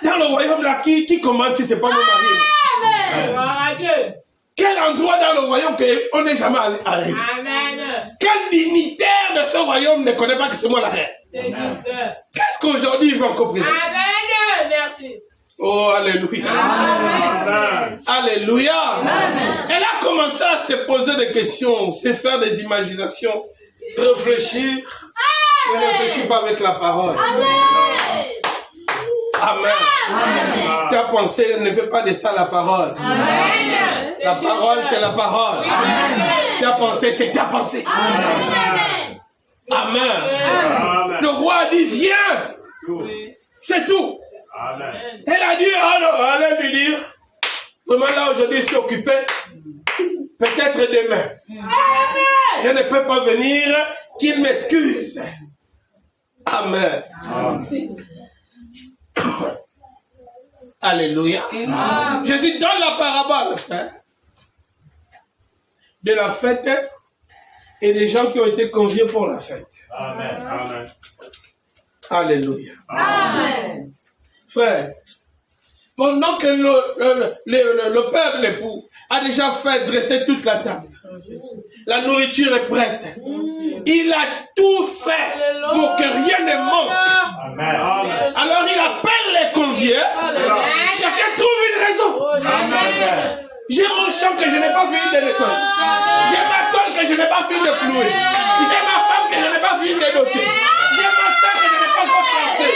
dans le royaume là, qui commande si ce n'est pas mon mari? Gloire à Dieu. Quel endroit dans le royaume qu'on n'est jamais arrivé? Amen. Quel dignitaire de ce royaume ne connaît pas que c'est moi la reine? C'est juste. Qu'est-ce qu'aujourd'hui il va encore présenter? Amen. Merci. Oh, alléluia. Amen. Alléluia. Elle a commencé à se poser des questions, se faire des imaginations, réfléchir. Ne réfléchis pas avec la parole. Amen. Ta pensée ne fait pas de ça la parole. Amen. La parole, c'est la parole. Ta pensée, c'est ta pensée. Amen. Amen. Le roi a dit, viens. Tout. C'est tout. Amen. Elle a dit, allez lui dire, vraiment là aujourd'hui je suis occupé, peut-être demain. Je ne peux pas venir, qu'il m'excuse. Amen. Amen. Alléluia. Jésus donne la parabole, frère, de la fête et des gens qui ont été conviés pour la fête. Amen. Amen. Alléluia. Amen. Frère, pendant que le père de l'époux a déjà fait dresser toute la table, la nourriture est prête. Il a tout fait pour que rien ne manque. Amen. Amen. Alors il appelle les conviés. Chacun trouve une raison. Amen. J'ai mon champ que je n'ai pas fini de nettoyer. J'ai ma tôle que je n'ai pas fini de clouer. J'ai ma femme que je n'ai pas fini de doter. J'ai ma soeur que je n'ai pas encore fiancée.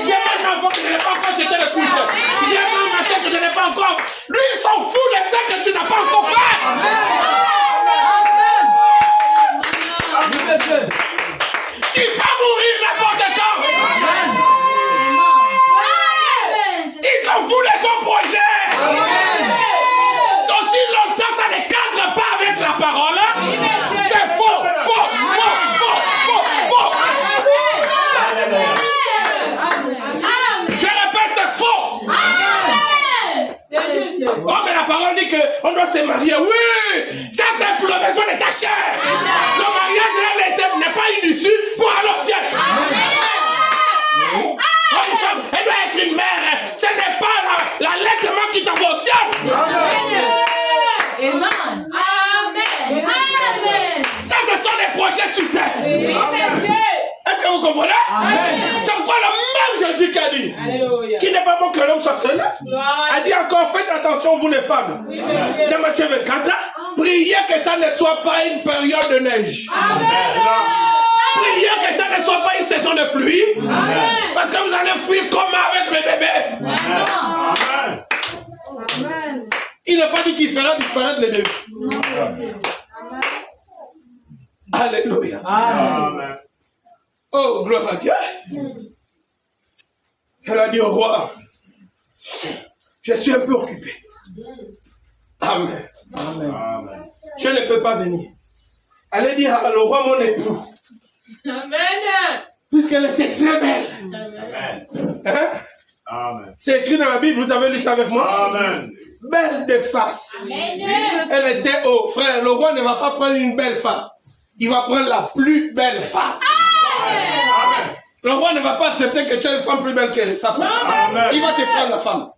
J'ai mon enfant que je n'ai pas encore jeté le couche. J'ai mon machin que je n'ai pas encore. Lui, il s'en fout de ça que tu n'as pas encore fait. Tu vas mourir n'importe quand. Il s'en fout de ton projet. Aussi longtemps ça ne cadre pas avec la parole, c'est faux, faux, faux, faux, faux, faux. Je répète, c'est faux. Oh, mais la parole dit qu'on doit se marier. Oui, ça c'est pour le besoin de ta chair. Le mariage n'est pas une issue pour aller au ciel. Oh, une femme, elle doit être une mère. Ce n'est pas l'allaitement qui t'envoie au ciel. Amen. Amen. Ça, ce sont des projets sur terre. Amen. Est-ce que vous comprenez? Amen. C'est quoi le même Jésus qui a dit? Alléluia. Qu'il n'est pas bon que l'homme soit seul. Gloire à A dit encore, faites attention vous les femmes. Oui, monsieur. Dans Matthieu 24, priez que ça ne soit pas une période de neige. Amen. Priez que ça ne soit pas une saison de pluie. Amen. Parce que vous allez fuir comme avec le bébé. Amen. Amen. Il n'a pas dit qu'il fera disparaître les deux. Non, monsieur. Alléluia. Amen. Oh, gloire à Dieu. Elle a dit au roi, je suis un peu occupé. Amen. Amen. Je ne peux pas venir. Allez dire à le roi, mon époux, Amen. puisqu'elle était très belle. Amen. Hein? Amen. C'est écrit dans la Bible, vous avez lu ça avec moi? Amen. Belle de face. Elle était haut. Frère, le roi ne va pas prendre une belle femme. Il va prendre la plus belle femme. Amen. Le roi ne va pas accepter que tu aies une femme plus belle que sa femme. Amen. Il va te prendre la femme.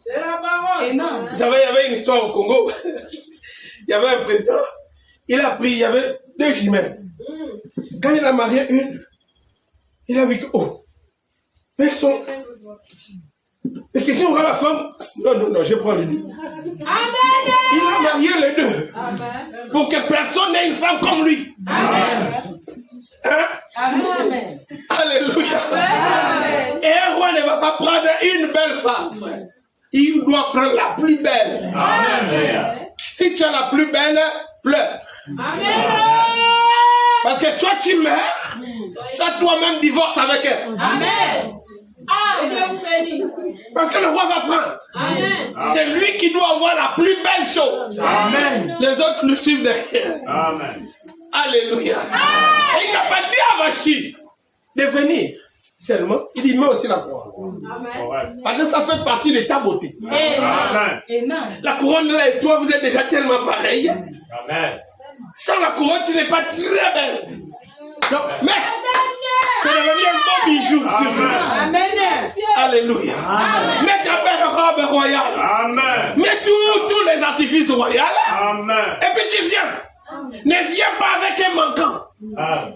C'est la parole. Amen. Vous savez, il y avait une histoire au Congo. Il y avait un président. Il a pris, il y avait 2 jumelles. Quand il a marié une, il a vu que, oh, mais son... Et quelqu'un aura la femme? Non, je prends le lit. Amen. Il a marié les deux. Amen. Pour que personne n'ait une femme comme lui. Amen. Hein? Amen. Alléluia. Amen. Et un roi ne va pas prendre une belle femme, frère. Il doit prendre la plus belle. Amen. Si tu as la plus belle, pleure. Amen. Parce que soit tu meurs, soit toi-même divorce avec elle. Amen. Ah, Dieu vous bénisse. Parce que le roi va prendre. Amen. C'est lui qui doit avoir la plus belle chose. Amen. Les autres le suivent derrière. Amen. Alléluia. Et il n'a pas dit à Vachi de venir seulement. Il dit, mets aussi la couronne. Amen. Parce que ça fait partie de ta beauté. Amen. La couronne là et toi, vous êtes déjà tellement pareils. Amen. Sans la couronne, tu n'es pas très belle. Donc, mais c'est devenu un beau bijou sur toi. Amen. Alléluia. Mets ta belle robe royale. Amen. Mets tous les artifices royaux. Amen. Et puis tu viens. Ne viens pas avec un manquant. Amen.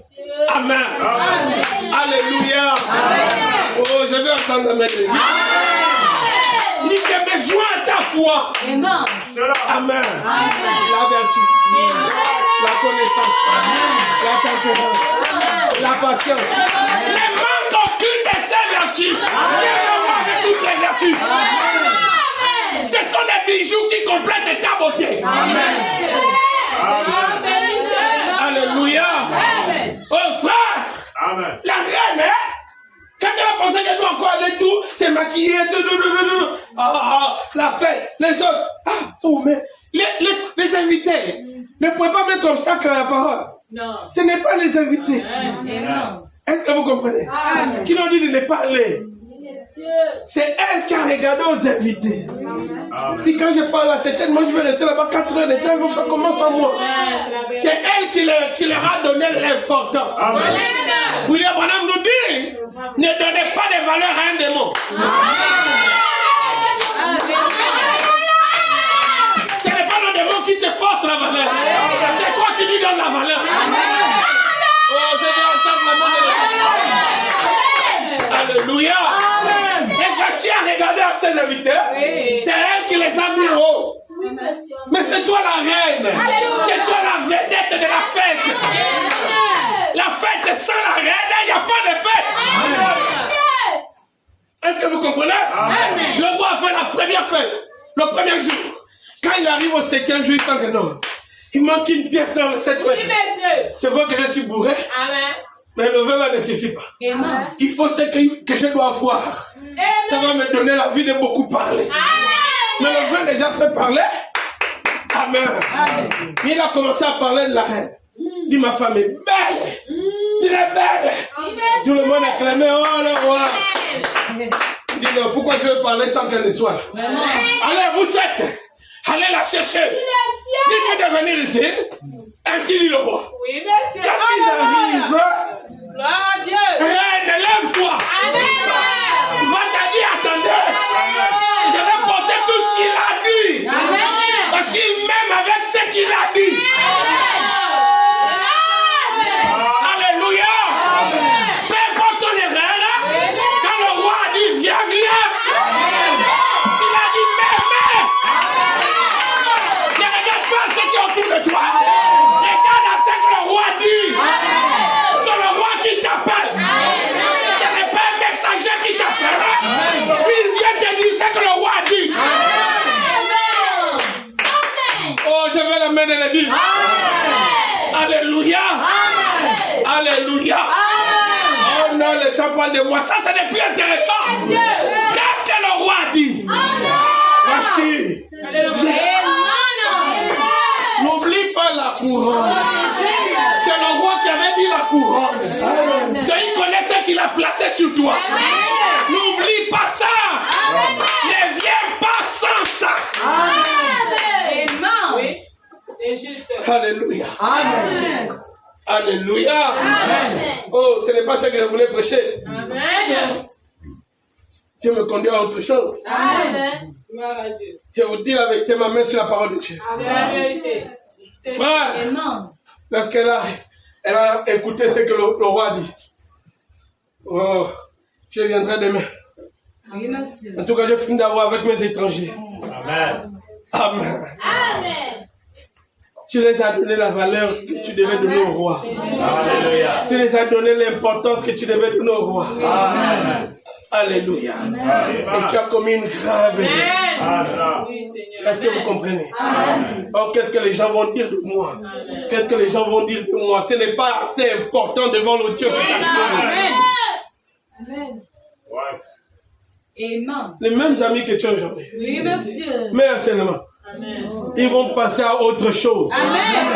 Amen. Amen. Alléluia. Oh, je veux entendre mes Dieu. Il dit que besoin à ta foi. Amen. Amen. La vertu, la connaissance, la tempérance, la patience. Ne manque aucune de ces vertus. Dieu ne manque toutes les vertus. Ce sont des bijoux qui complètent ta beauté. Alléluia. Oh frère, Amen. la reine, hein? Quand elle a pensé qu'elle doit encore aller tout, se maquiller, la fête, les autres. Mais les invités ne pouvez pas mettre obstacle à la parole. Non. Ce n'est pas les invités. Est-ce que vous comprenez? Qui l'ont dit de ne pas aller? C'est elle qui a regardé aux invités. Puis quand je parle à certaines, moi je vais rester là-bas 4 heures de temps, ils vont faire comment sans moi? C'est elle qui leur a donné l'importance. William Branham nous dit, ne donnez pas de valeur à un démon. Ce n'est pas le démon qui te force la valeur. C'est toi qui lui donnes la valeur. Oh, je vais entendre la main de la Alléluia. Et Vachi a regardé à ses invités. C'est elle qui les a mis en haut. Mais c'est toi la reine. C'est toi la vedette de la fête. La fête sans la reine, il n'y a pas de fête. Est-ce que vous comprenez? Le roi a fait la première fête, le premier jour. Quand il arrive au 7e jour, il sent que non. Il manque une pièce dans cette fête. C'est vrai que je suis bourré. Amen. Mais le vin là ne suffit pas. Il faut ce que je dois avoir. Ça va me donner la vie de beaucoup parler. Mais le vin déjà fait parler. Amen. Il a commencé à parler de la reine. Il dit, ma femme est belle. Très belle. Tout le monde a clamé, oh le roi. Il dit, non, pourquoi je veux parler sans qu'elle ne soit là? Allez, vous êtes. Allez la chercher. Dites-moi de venir ici. Ainsi dit le roi. Oui, monsieur. Quand ils arrivent, Gloire à Dieu. reine, lève-toi. Va t'a dit, attendez. Je vais porter tout ce qu'il a dit. Parce qu'il m'aime avec ce qu'il a dit. Alléluia. Peu importe ton erreur, quand le roi a dit, viens, viens. Il a dit, mais. Ne regarde pas ce qui est autour de toi. Regarde à ce que le roi dit. C'est le roi qui t'appelle. Ce n'est pas un messager qui t'appelle. Puis il vient te dire ce que le roi a dit. Oh, je vais la main de la Bible. Alléluia. Alléluia. Oh non, les gens parlent de moi. Ça, ce n'est plus intéressant. Qu'est-ce que le roi a dit? Voici. N'oublie pas la couronne. C'est le roi qui avait dit la couronne. Il connaît ce qu'il a placé sur toi. N'oublie pas ça. Ne viens pas sans ça. Oui, c'est juste. Alléluia. Amen. Alléluia. Oh, ce n'est pas ce que je voulais prêcher. Amen. Dieu me conduit à autre chose. Amen. Gloire à Dieu. Je vous dis la vérité, ma main sur la parole de Dieu. C'est la vérité. Frère, lorsqu'elle a écouté ce que le roi dit. Oh, je viendrai demain. En tout cas, je finis d'avoir avec mes étrangers. Amen. Amen. Tu les as donné la valeur que tu devais donner au roi. Alléluia. Tu les as donné l'importance que tu devais donner au roi. Amen. Alléluia. Et tu as commis une grave erreur. Amen. Oui, Seigneur. Est-ce que vous comprenez? Oh, qu'est-ce que les gens vont dire de moi? Qu'est-ce que les gens vont dire de moi? Ce n'est pas assez important devant le Dieu que Amen. Amen. Ouais. Amen. les mêmes amis que tu as aujourd'hui. Oui, monsieur. Mais seulement, Amen. ils vont passer à autre chose. Amen.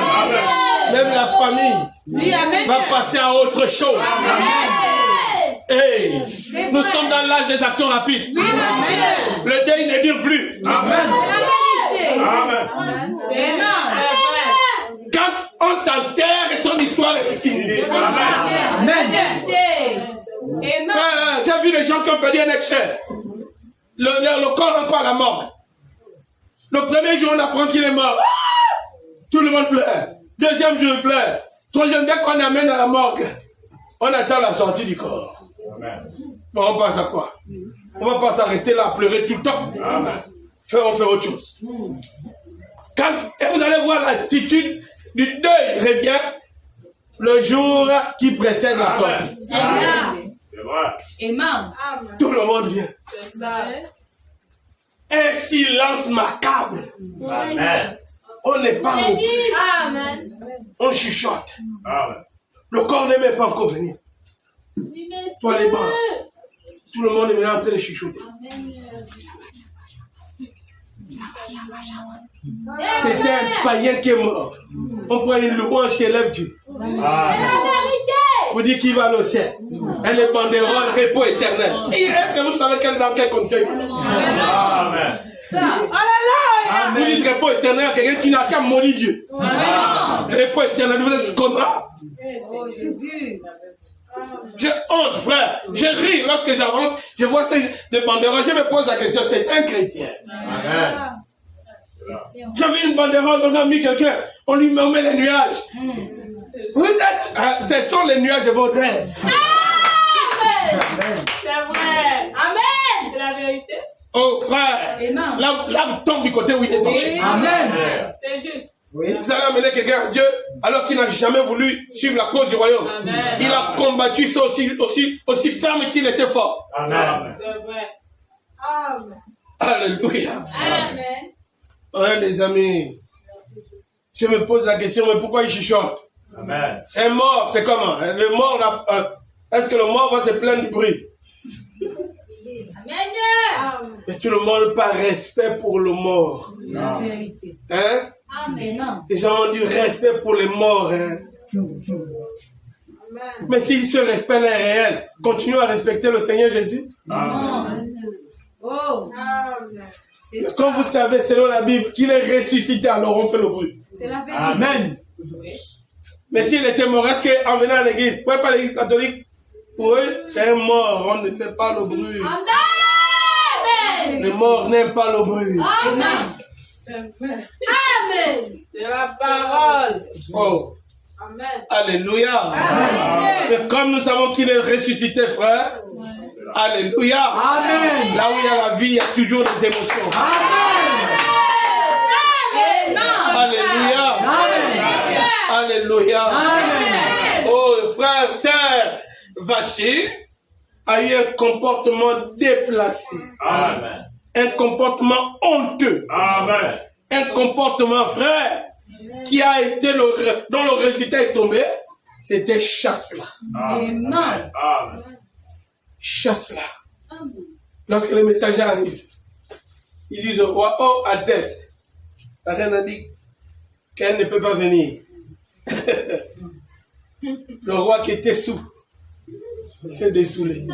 Même la famille Oui, amen. va passer à autre chose. Hey, nous sommes dans l'âge des actions rapides. Le deuil ne dure plus. Amen. Amen. Quand on t'enterre, ton histoire est finie. Amen. J'ai vu les gens qui ont perdu un excès. Le corps encore à la mort. Le premier jour, on apprend qu'il est mort. Tout le monde pleure. Deuxième jour, il pleure. Troisième, dès qu'on amène à la morgue, on attend la sortie du corps. Amen. Bon, on passe à quoi? On va pas s'arrêter là à pleurer tout le temps. Amen. On fait autre chose. Et vous allez voir l'attitude du deuil revient le jour qui précède la sortie. C'est vrai. Amen. Tout le monde vient. C'est ça. Un silence macabre. Amen. On n'est pas Amen. on chuchote. Amen. Le corps n'est même pas encore venu. Toi les bras. Tout le monde est maintenant en train de chuchoter. C'était un païen qui est mort. On prend une louange qui élève Dieu. Amen. Vous dites qu'il va au ciel. Elle est banderole, repos éternel. Et est-ce que vous savez dans quelle condition il est? Amen. Vous dites repos éternel à quelqu'un qui n'a qu'à mourir Dieu. Repos éternel, vous êtes comment? Oh, Jésus. J'ai honte, frère. Je ris lorsque j'avance. Je vois des banderoles. Je me pose la question, c'est un chrétien. Amen. J'ai vu une banderole, on a mis quelqu'un. On lui met les nuages. Vous êtes, ce sont les nuages de vos rêves. C'est vrai. Amen. C'est la vérité. Oh frère, Amen. l'âme tombe du côté où il est penché. Amen. C'est juste. Vous allez amener quelqu'un à Dieu alors qu'il n'a jamais voulu suivre la cause du royaume. Amen. Il a combattu ça aussi ferme qu'il était fort. Amen. C'est vrai. Amen. Alléluia. Amen. Ouais, les amis, je me pose la question, mais pourquoi il chuchote? Amen. Un mort, c'est comment? Le mort, est-ce que le mort va se plaindre du bruit? Amen. Mais tout le monde par respect pour le mort. La vérité. Hein? Amen. Les gens ont du respect pour les morts. Hein? Mais si ce respect est réel, continuons à respecter le Seigneur Jésus. Amen. Oh, Amen. c'est ça. Comme vous savez, selon la Bible, qu'il est ressuscité, alors on fait le bruit. C'est la vérité. Amen. Mais s'il était mort, est-ce qu'en venant à l'église, vous voyez pas l'église catholique, pour eux, c'est un mort, on ne fait pas le bruit. Amen. Le mort n'aime pas le bruit. Amen. C'est vrai. Amen. C'est la parole. Oh, Amen. alléluia. Amen. Mais comme nous savons qu'il est ressuscité, frère, alléluia. Amen. Là où il y a la vie, il y a toujours des émotions. Amen. Alléluia. Amen. Alléluia. Amen. Oh, frère, sœur, Vaché a eu un comportement déplacé. Amen. Un comportement honteux. Amen. Un comportement, frère, qui a été dont le résultat est tombé, c'était chasse-là. Amen. Amen. Chasse-là. Lorsque les messagers arrivent, ils disent au roi, oh, Altesse, la reine a dit qu'elle ne peut pas venir. Le roi qui était sous s'est dessoulé.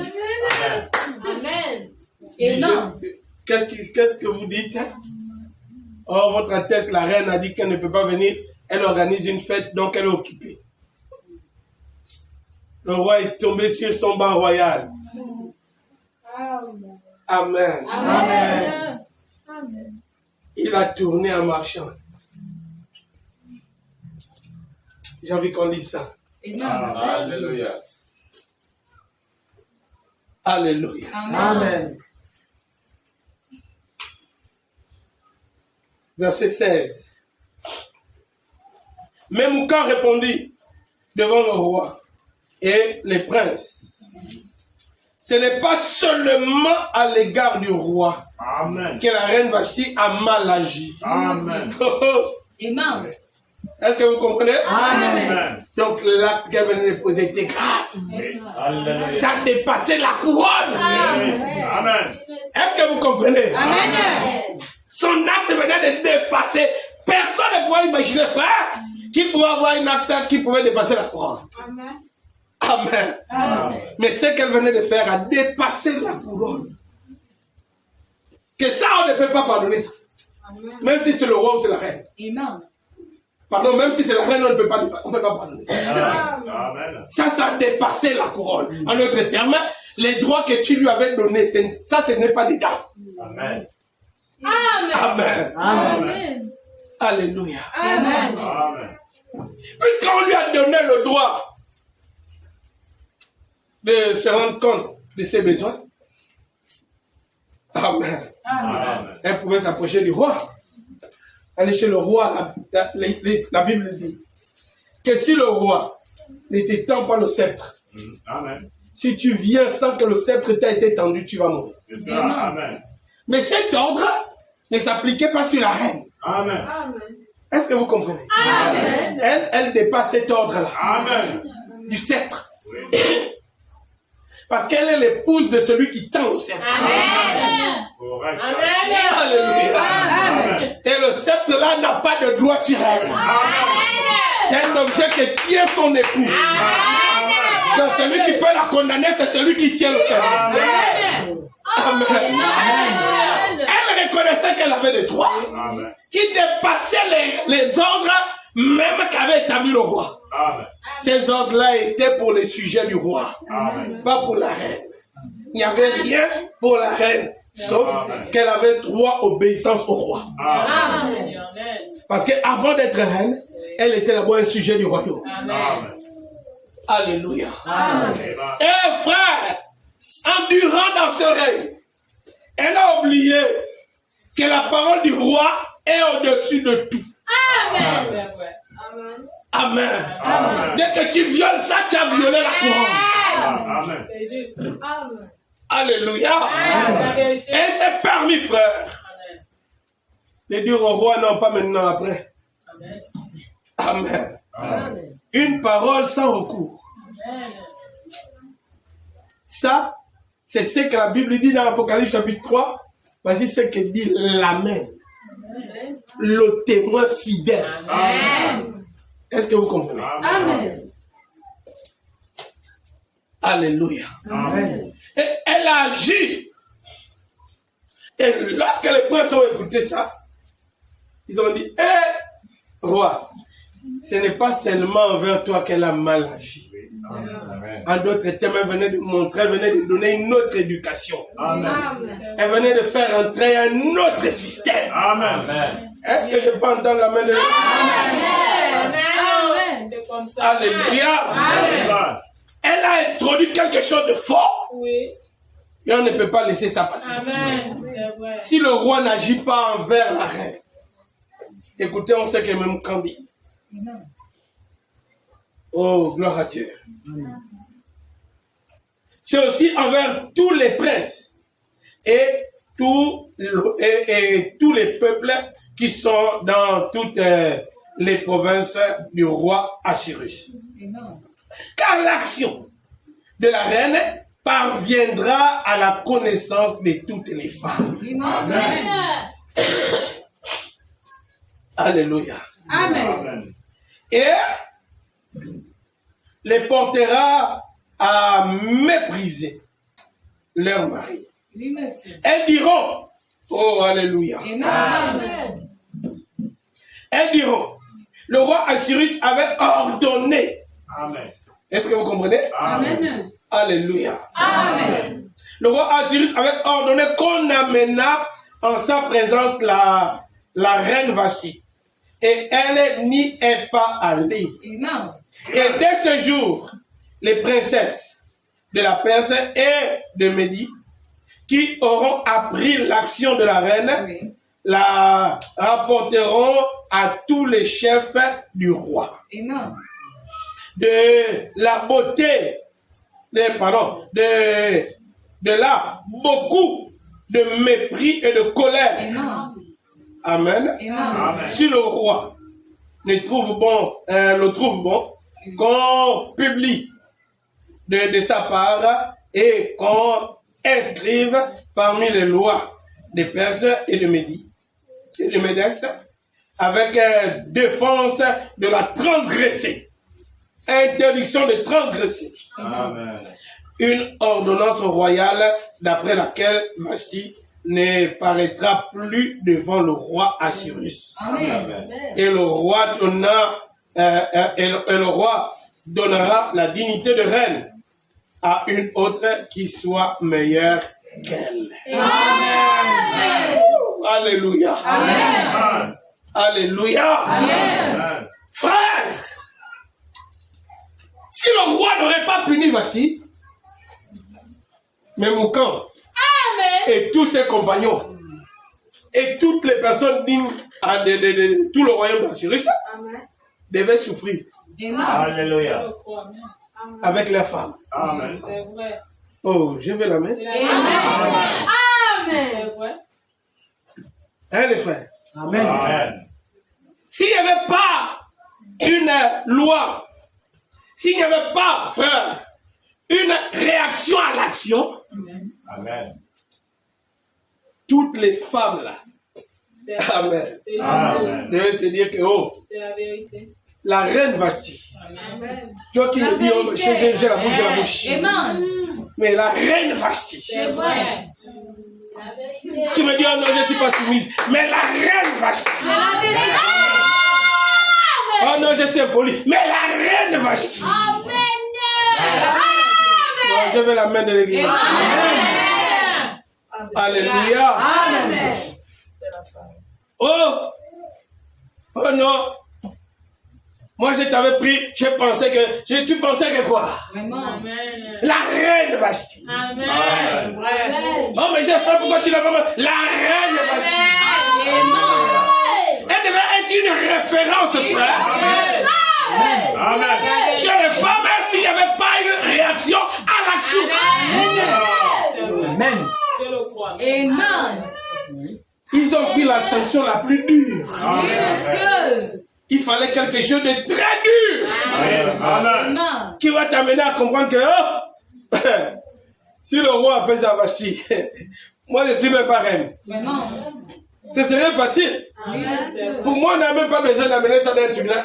Amen. Amen. Qu'est-ce que vous dites? Hein? Oh, votre Altesse, la reine a dit qu'elle ne peut pas venir. Elle organise une fête, donc elle est occupée. Le roi est tombé sur son banc royal. Amen. Amen. Il a tourné en marchant. J'ai envie qu'on lise ça. Amen. Alléluia. Alléluia. Amen. Verset 16. Memoukan répondit devant le roi et les princes. Ce n'est pas seulement à l'égard du roi Amen. que la reine Vashti a mal agi. Amen. Amen. Est-ce que vous comprenez? Amen. Donc l'acte qu'elle venait de poser était grave. Oui. Alléluia. Ça dépassait la couronne. Yes. Amen. Est-ce que vous comprenez? Amen. Son acte venait de dépasser. Personne ne pouvait imaginer, frère, qu'il pouvait avoir un acte qui pouvait dépasser la couronne. Amen. Amen. Amen. Mais ce qu'elle venait de faire a dépassé la couronne. Que ça, on ne peut pas pardonner ça. Amen. Même si c'est le roi ou c'est la reine. Amen. Pardon, même si c'est la reine, on ne peut pas pardonner ça. Amen. Ça a dépassé la couronne. En d'autres termes, les droits que tu lui avais donnés, ça, ce n'est pas des dents. Amen. Amen. Amen. Amen. Alléluia. Amen. Amen. Puisqu'on lui a donné le droit de se rendre compte de ses besoins. Amen. Amen. Elle pouvait s'approcher du roi. Aller chez le roi, la Bible dit que si le roi ne t'étend pas le sceptre, Amen. si tu viens sans que le sceptre t'ait été tendu, tu vas mourir. C'est ça. Amen. Mais cet ordre ne s'appliquait pas sur la reine. Amen. Amen. Est-ce que vous comprenez? Amen. Elle dépasse cet ordre-là, Amen. du sceptre. Oui. Parce qu'elle est l'épouse de celui qui tend le sceptre. Amen. Correct. Alléluia. Amen. Et le sceptre-là n'a pas de droit sur elle. C'est un objet qui tient son époux. Donc celui qui peut la condamner, c'est celui qui tient le sceptre. Amen. Amen. Elle reconnaissait qu'elle avait des droits Amen. qui dépassaient les ordres même qu'avait établi le roi. Amen. Ces ordres-là étaient pour les sujets du roi, Amen. pas pour la reine. Il n'y avait rien pour la reine, sauf qu'elle avait droit obéissance au roi. Amen. Parce qu'avant d'être reine, elle était d'abord un sujet du royaume. Amen. Alléluia. Amen. Et frère, en durant dans ce règne, elle a oublié que la parole du roi est au-dessus de tout. Amen. Amen. Amen. Dès que tu violes ça, tu as violé la couronne. Amen. Amen. Alléluia. Et c'est permis, frère, de dire au roi, non, pas maintenant, après. Amen. Amen. Une parole sans recours. Ça, c'est ce que la Bible dit dans l'Apocalypse chapitre 3. Voici ce que dit l'Amen. Le témoin fidèle. Amen. Est-ce que vous comprenez? Amen. Alléluia. Amen. Et elle a agi. Et lorsque les princes ont écouté ça, ils ont dit, roi, ce n'est pas seulement envers toi qu'elle a mal agi. Amen. En d'autres termes, elle venait de montrer, elle venait de donner une autre éducation. Amen. Elle venait de faire entrer un autre système. Amen. Est-ce que je peux entendre la main de Amen. C'est comme ça. Alléluia. Amen. Elle a introduit quelque chose de fort. Oui. Et on ne peut pas laisser ça passer. Amen. C'est vrai. Si le roi n'agit pas envers la reine, écoutez, on sait que même quand dit. Oh, gloire à Dieu. C'est aussi envers tous les princes et tous les peuples qui sont dans toutes les provinces du roi Assyrus. Car l'action de la reine parviendra à la connaissance de toutes les femmes. Amen. Alléluia. Amen. Et les portera à mépriser leur mari. Oui, monsieur. Elles diront, oh alléluia, Amen. elles diront, le roi Assyrus avait ordonné. Amen. Est-ce que vous comprenez? Amen. Alléluia. Amen. Le roi Assyrus avait ordonné qu'on amena en sa présence la reine Vashti. Et elle n'y est pas allée. Amen. Et dès ce jour, les princesses de la Perse et de Médie, qui auront appris l'action de la reine, Oui. la rapporteront à tous les chefs du roi. Amen. De la beauté, de là, beaucoup de mépris et de colère. Amen. Amen. Amen. Amen. Si le roi le trouve bon qu'on publie de sa part et qu'on inscrive parmi les lois des Perses et de Médie et de Médès avec défense de la transgresser, interdiction de transgresser. Amen. Une ordonnance royale d'après laquelle Vashti ne paraîtra plus devant le roi Assyrus. Amen. Et le roi donnera la dignité de reine à une autre qui soit meilleure qu'elle. Amen. Alléluia. Amen. Alléluia. Amen. Frère, si le roi n'aurait pas puni Vashti, mais Moukan et tous ses compagnons et toutes les personnes dignes de tout le royaume d'Assyrus devaient souffrir Amen. Alléluia. Je crois, amen. avec leurs femmes. Amen. C'est vrai. Oh, je vais la main. C'est la Amen. C'est vrai. Hein, les frères? Amen. S'il n'y avait pas une loi, s'il n'y avait pas, frère, une réaction à l'action, Amen. toutes les femmes là, C'est amen, c'est la Amen. devaient se dire que, oh, c'est la vérité. la reine Vashti, Amen. toi qui La me dis, oh, vérité. j'ai la bouche, j'ai la bouche. Amen. Mais la reine Vashti, C'est vrai. tu me dis, oh non, je ne suis pas soumise. Mais la reine Vashti, C'est la vérité. oh non, je suis impoli. Mais la reine Vashti, Amen. non, je vais la main de l'église. Amen. Alléluia. Amen. C'est la femme. Oh, oh non. Moi, je t'avais pris, tu pensais que quoi? Amen. Amen. La reine Vashti. Amen. Vrai. Oh, mais j'ai fait pourquoi tu l'as pas. La reine Vashti. Elle devait être une référence, frère. Amen. Chez les femmes, s'il n'y avait pas une réaction à l'action. Amen. Je le crois. Amen. Ils ont pris la sanction la plus dure. Oui, monsieur. Il fallait quelque chose de très dur Amen. Amen. qui va t'amener à comprendre que oh, si le roi a fait ça à Vashti, moi je ne suis même pas reine. Amen. Ce serait facile. Oui, monsieur. Pour moi, on n'a même pas besoin d'amener ça dans un tribunal.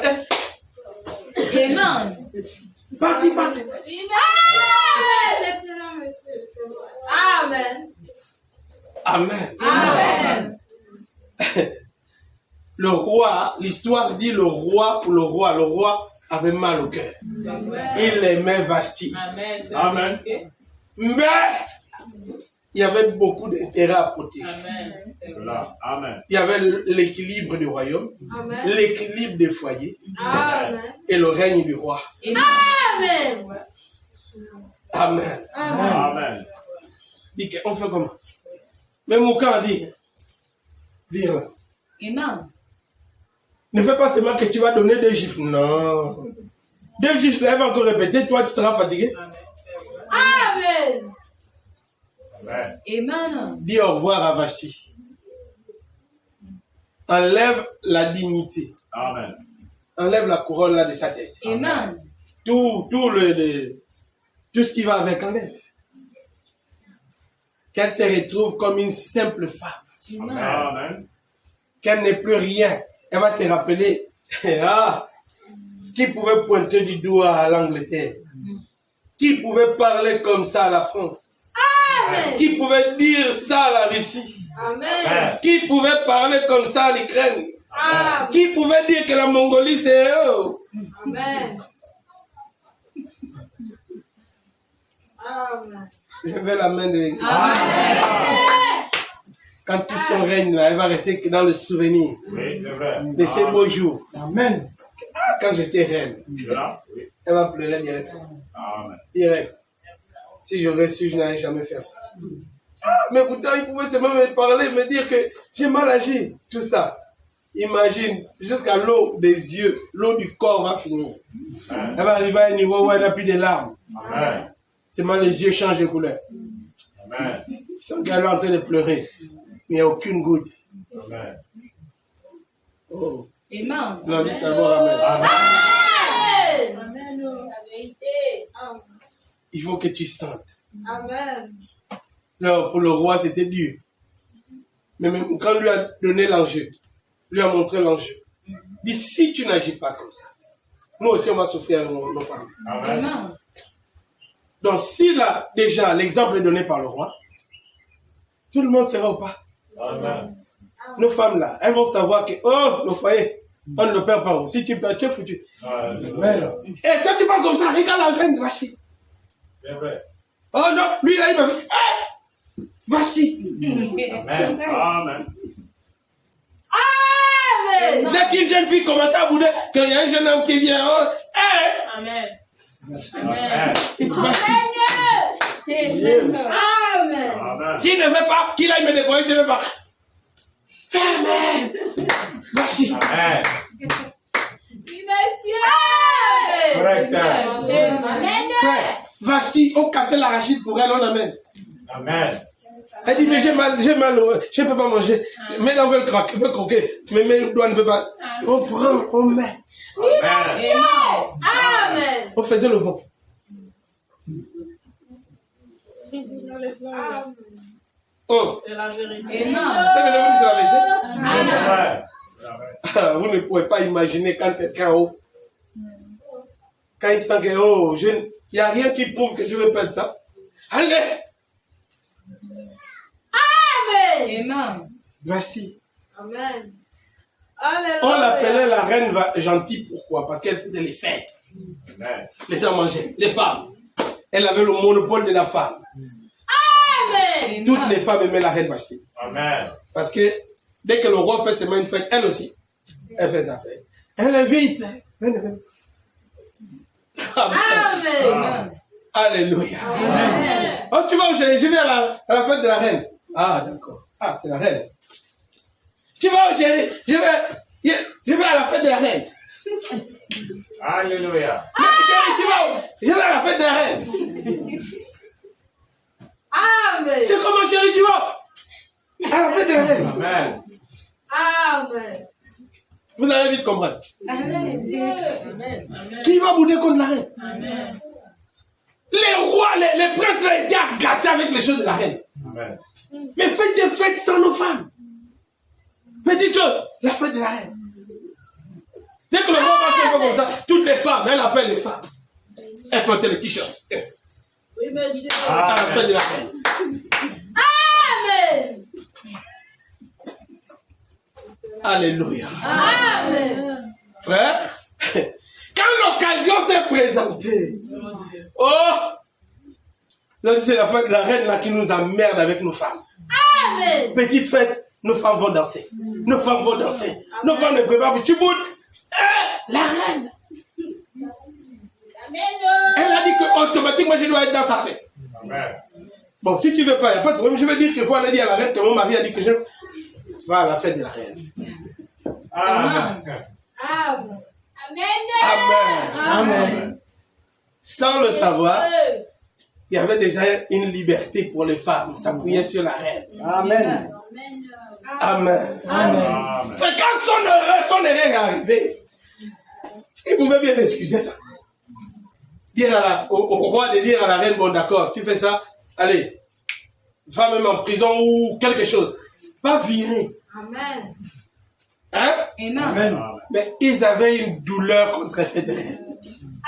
Amen. Parti. Amen. Amen. Amen. Le roi, l'histoire dit le roi avait mal au cœur. Il aimait Vashti. Amen. C'est Amen. la vérité. Mais il y avait beaucoup d'intérêts à protéger. Amen. C'est vrai. Cela. Amen. Il y avait l'équilibre du royaume, l'équilibre des foyers et le règne du roi. Amen. Amen. Amen. Dit qu'on fait comment? Mais Moukan a dit, vire là. Amen. Ne fais pas seulement que tu vas donner 2 gifles. Non. 2 gifles, elle va encore répéter, toi tu seras fatigué. Amen. C'est vrai. Amen. Amen. Amen. Dis au revoir à Vashti. Enlève la dignité. Amen. Enlève la couronne là de sa tête. Amen. Tout ce qui va avec, enlève. Qu'elle se retrouve comme une simple femme. Amen. Qu'elle n'est plus rien. Elle va se rappeler. Ah, qui pouvait pointer du doigt à l'Angleterre? Qui pouvait parler comme ça à la France? Amen. Qui pouvait dire ça à la Russie? Amen. Qui pouvait parler comme ça à l'Ukraine? Amen. Qui pouvait dire que la Mongolie c'est eux? Amen. Amen. Je vais la main de l'église. Amen. Quand tout son règne là, elle va rester que dans le souvenir Oui, c'est vrai. de ces beaux jours. Amen. Ah, quand j'étais reine, Cela. Oui. elle va pleurer direct. Amen. Direct. Si j'aurais su, je n'allais jamais faire ça. Mais pourtant, il pouvait seulement me parler, me dire que j'ai mal agi. Tout ça. Imagine, jusqu'à l'eau des yeux, l'eau du corps va finir. Elle va arriver à un niveau où elle n'a plus de larmes. Amen. Seulement les yeux changent de couleur. Amen. Son gars est en train de pleurer. Mais il n'y a aucune goutte. Amen. Oh. Amen. Non, d'abord, amen. Amen. Amen. La vérité. Il faut que tu sentes. Amen. Non, pour le roi, c'était dur. Mais même quand lui a donné l'enjeu, lui a montré l'enjeu. Il dit, si tu n'agis pas comme ça, nous aussi on va souffrir nos femmes. Amen. Amen. Donc si là, déjà, l'exemple est donné par le roi, tout le monde sera au pas. Amen. Nos femmes là, elles vont savoir que, oh, le foyer, on ne le perd pas. Si tu perds, tu es foutu. Amen. Et quand tu parles comme ça, regarde la reine Vachi. C'est vrai. Oh non, lui là, il m'a fait, Vachi. Amen. Amen. Amen. Dès qu'une jeune fille commence à bouder, quand il y a un jeune homme qui vient, oh, Amen. Amen. Vachi. Amen. Amen. S'il ne veut pas, qu'il aille me débrouiller, je ne veux pas. Fermez. Vachi. Amen. Oui, monsieur. Correct. Amen. Frère, Vachi, on cassait l'arachide pour elle, on l'amène. Amen. Elle dit, mais j'ai mal, je ne peux pas manger. Mais on veut le craquer, veut croquer. Mais mes doigts ne peuvent pas. On prend, on met. Amen. Amen. On faisait le vent. Oh, C'est la vérité. c'est que je vous dis, c'est la vérité. Amen. Ah, vous ne pouvez pas imaginer quand quelqu'un haut, quand il sent que, oh, il n'y a rien qui prouve que je veux perdre ça. Allez, Amen. Vachi. Amen. On l'appelait la reine gentille. Pourquoi? Parce qu'elle faisait les fêtes. Amen. Les gens mangeaient. Les femmes. Elle avait le monopole de la femme. Amen. Toutes les femmes aimaient la reine Vachi. Amen. Parce que dès que le roi fait seulement une fête, elle aussi, elle fait sa fête. Elle invite. Venez. Amen. Amen. Alléluia. Amen. Oh, tu vas où je vais à la fête de la reine. Ah, d'accord. Ah, c'est la reine. Tu vas où chérie? Je vais à la fête de la reine. Alléluia. Mais chérie, tu vas où? Je vais à la fête de la reine. Amen. C'est comment chérie, tu vas? À la fête de la reine. Amen. Amen. Vous allez vite comprendre. Amen. Qui va bouder contre la reine? Amen. Les rois, les princes là étaient agacés avec les choses de la reine. Amen. Mais faites des fêtes sans nos femmes. Petite chose, la fête de la reine. Dès que le roi va faire comme ça, toutes les femmes, elle appelle les femmes. Elle porte le t-shirt. Oui, monsieur. À la fête de la reine. Amen. Alléluia. Amen. Frère, quand l'occasion s'est présentée, oh, c'est la fête de la reine là qui nous emmerde avec nos femmes. Amen. Petite fête, nos femmes vont danser. Nos femmes vont danser. Nos femmes ne préparent plus. Tu boudes. La reine. Elle a dit que automatiquement je dois être dans ta fête. Amen. Bon, si tu veux pas, il n'y a pas de problème. Je vais dire qu'il faut aller dire à la reine que mon mari a dit que je va à la fête de la reine. Amen. Amen. Amen. Amen. Sans le savoir, il y avait déjà une liberté pour les femmes. S'appuyer sur la reine. Amen. Amen. Amen. Fait quand son erreur est arrivée, il pouvait bien excuser ça. Dire au roi de dire à la reine, bon d'accord, tu fais ça, allez, va même en prison ou quelque chose. Pas virer. Amen. Hein? Amen. Mais ils avaient une douleur contre cette reine.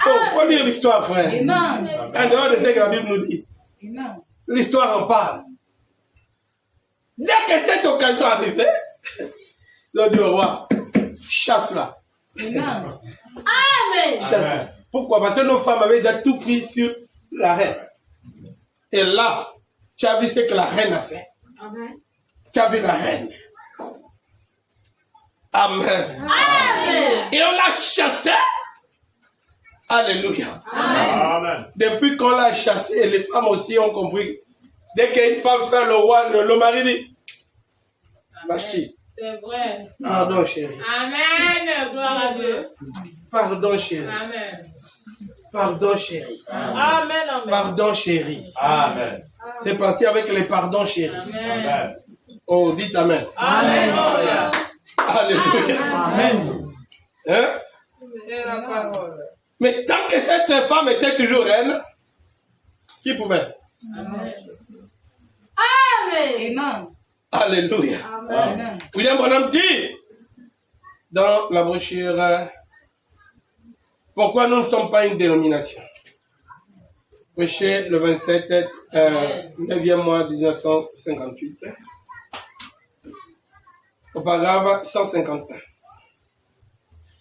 Oh, faut lire l'histoire, frère. Amen. En dehors de ce que la Bible nous dit. Amen. L'histoire en parle. Dès que cette occasion arrivait, le dit au roi, chasse-la. Amen. Amen. Chasse-la. Pourquoi? Parce que nos femmes avaient déjà tout pris sur la reine. Et là, tu as vu ce que la reine a fait. Amen. Tu as vu la reine. Amen. Amen. Et on l'a chassée. Alléluia. Amen. Amen. Depuis qu'on l'a chassée, les femmes aussi ont compris Dès qu'une femme fait le roi, le mari dit, Vashti, C'est vrai. pardon chérie, Amen. Gloire à Dieu. pardon chérie, Amen. pardon chérie, Amen. Amen. pardon chérie. Amen. C'est parti avec les pardons chérie. Amen. Amen. Oh, dites Amen. Alléluia. Alléluia. Amen. Hein? C'est la parole. Mais tant que cette femme était toujours reine, qui pouvait? Amen. Amen. Alléluia. Amen. William Branham dit dans la brochure pourquoi nous ne sommes pas une dénomination. Prêché le 27 9e mois 1958. Au paragraphe 151.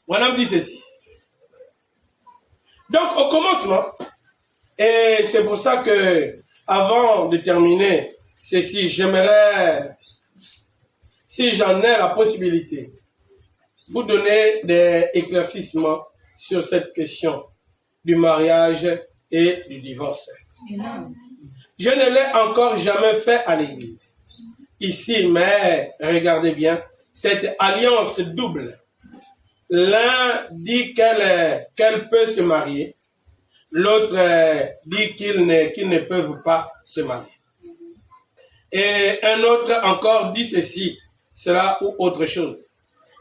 Branham dit ceci. Donc au commencement, et c'est pour ça que avant de terminer ceci, j'aimerais, si j'en ai la possibilité, vous donner des éclaircissements sur cette question du mariage et du divorce. Amen. Je ne l'ai encore jamais fait à l'église. Ici, mais regardez bien, cette alliance double. L'un dit qu'elle peut se marier, l'autre dit qu'ils ne peuvent pas se marier. Et un autre encore dit ceci, cela ou autre chose.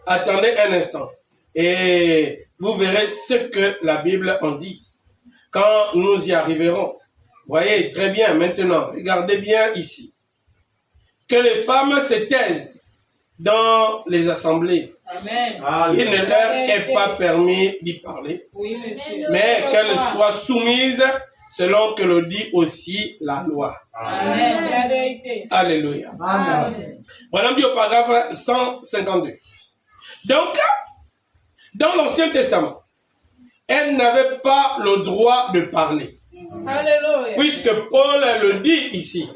Attendez un instant et vous verrez ce que la Bible en dit quand nous y arriverons. Voyez très bien maintenant, regardez bien ici. Que les femmes se taisent dans les assemblées. Amen. Il ne leur est pas permis d'y parler, Oui, monsieur. mais qu'elles soient soumises selon que le dit aussi la loi. Amen. C'est la vérité. Alléluia. Amen. Voilà dit au paragraphe 152. Donc, dans l'Ancien Testament, elle n'avait pas le droit de parler. Alléluia. Puisque Paul le dit ici.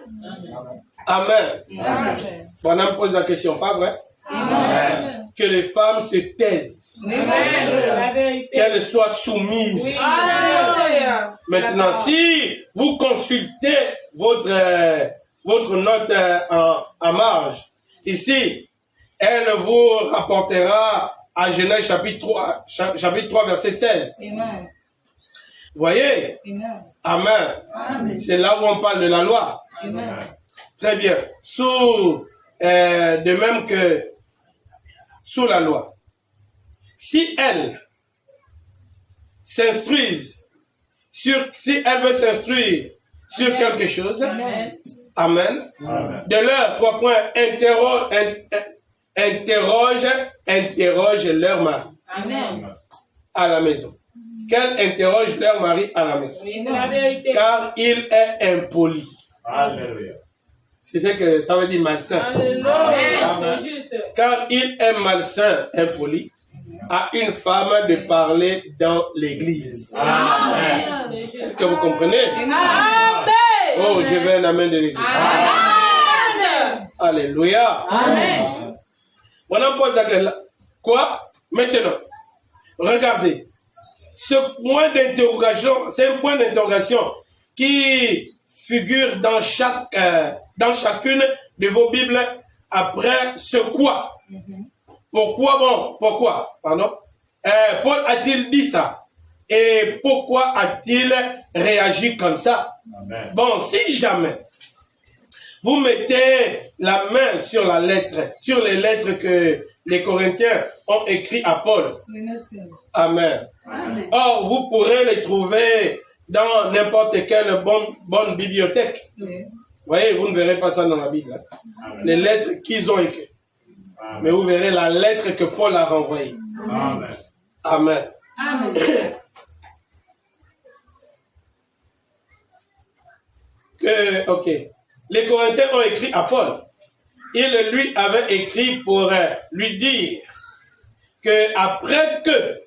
Amen. Amen. Voilà, me pose la question, pas vrai? Amen. Que les femmes se taisent, Oui, C'est monsieur. la vérité. qu'elles soient soumises. Oui. Alléluia. Maintenant, si vous consultez votre note en marge, ici, elle vous rapportera à Genèse chapitre 3, verset 16. Amen. Vous voyez? Amen. Amen. Amen. C'est là où on parle de la loi. Amen. Très bien. De même que sous la loi. Si elle s'instruisent si elle veut s'instruire sur quelque chose, Amen. amen. Amen. De leur 3 points, interroge leur mari Amen. à la maison. Qu'elle interroge leur mari à la maison. Oui, c'est la vérité. Car il est impoli. Alléluia. C'est ce que ça veut dire malsain. Alléluia. C'est juste. Car il est malsain, impoli, à une femme de parler dans l'église. Amen. C'est juste. Est-ce que vous comprenez? Amen. Oh, je vais un amen de l'église. Amen. Alléluia. Amen. On en pose la question. Quoi? Maintenant, regardez. Ce point d'interrogation, c'est un point d'interrogation qui figure dans chacune de vos Bibles après ce quoi. Pourquoi, pardon. Paul a-t-il dit ça? Et pourquoi a-t-il réagi comme ça? Amen. Bon, si jamais vous mettez la main sur les lettres que les Corinthiens ont écrites à Paul. Oui, monsieur. Amen. Amen. Or, vous pourrez les trouver dans n'importe quelle bonne bibliothèque. Oui. Vous voyez, vous ne verrez pas ça dans la Bible. Hein. Amen. Les lettres qu'ils ont écrites. Mais vous verrez la lettre que Paul a renvoyée. Amen. Amen. Amen. Ok. Les Corinthiens ont écrit à Paul. Il lui avait écrit pour lui dire que après que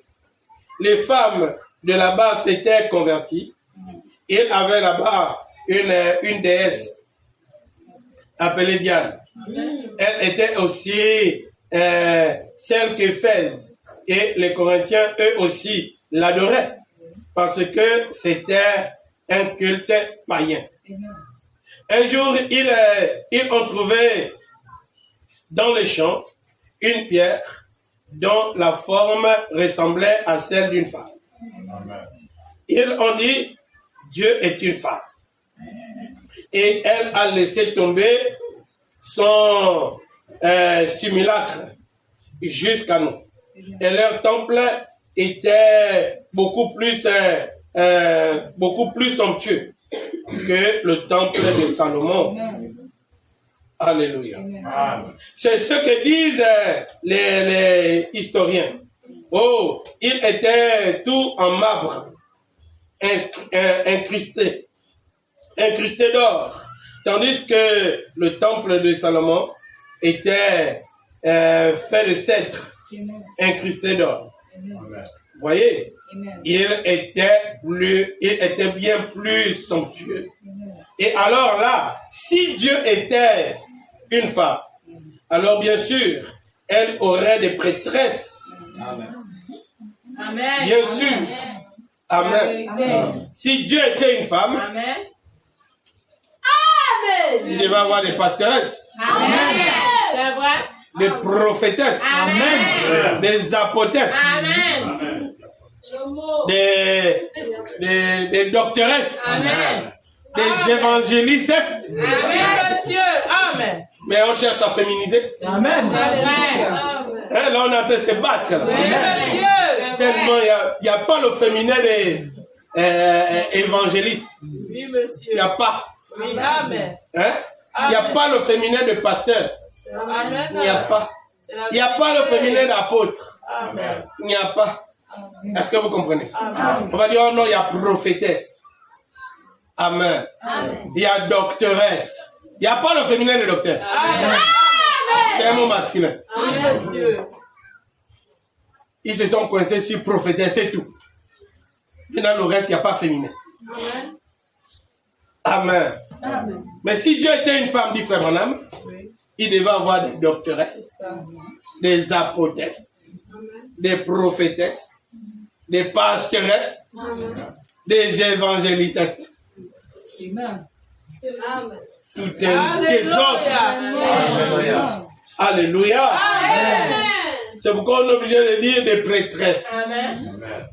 les femmes de là-bas s'étaient converties, il avait là-bas une déesse appelée Diane. Elle était aussi celle qu'Éphèse et les Corinthiens, eux aussi, l'adoraient parce que c'était un culte païen. Un jour, ils ont trouvé dans les champs une pierre dont la forme ressemblait à celle d'une femme. Amen. Ils ont dit, Dieu est une femme. Et elle a laissé tomber son simulacre jusqu'à nous. Et leur temple était beaucoup plus somptueux que le temple de Salomon. Amen. Alléluia. Amen. C'est ce que disent les historiens. Oh, il était tout en marbre, incrusté d'or. Tandis que le temple de Salomon était fait de cèdre, Amen. incrusté d'or. Amen. Amen. Vous voyez, Amen. il était bien plus somptueux. Amen. Et alors là, si Dieu était une femme, alors bien sûr, elle aurait des prêtresses. Amen. Amen. Bien sûr. Amen. Amen. Si Dieu était une femme, Amen. il devait avoir des pastoresses, Amen. C'est vrai. des prophétesses, Amen. des apôtresses, Amen. Amen. Le mot. des doctoresses, Amen. des évangélistes. Amen, monsieur. Amen. Mais on cherche à féminiser. Amen. Hein, là, on est en train de se battre. Là. Oui, monsieur. Tellement, il n'y a pas le féminin des évangélistes. Oui, Il monsieur. n'y a pas. Oui, amen. Hein? Il n'y a pas le féminin de pasteur. Amen. Il n'y a pas. Il n'y a pas le féminin d'apôtre. Amen. Il n'y a pas. Est-ce que vous comprenez? Amen. On va dire, oh non, il y a prophétesse. Amen. Il y a doctoresse. Il n'y a pas le féminin de docteur. Amen. C'est un mot masculin. Oui, monsieur. Ils se sont coincés sur prophétesse, c'est tout. Et dans le reste, il n'y a pas féminin. Amen. Amen. Amen. Mais si Dieu était une femme, dit frère Branham, Oui, il devait avoir des doctoresses, c'est ça. des apôtresses, des prophétesses, des pastoresses, des évangélistes. Amen. Tout est des autres. Alléluia. Alléluia. Amen. C'est pourquoi on est obligé de dire des prêtresses. Amen. Amen.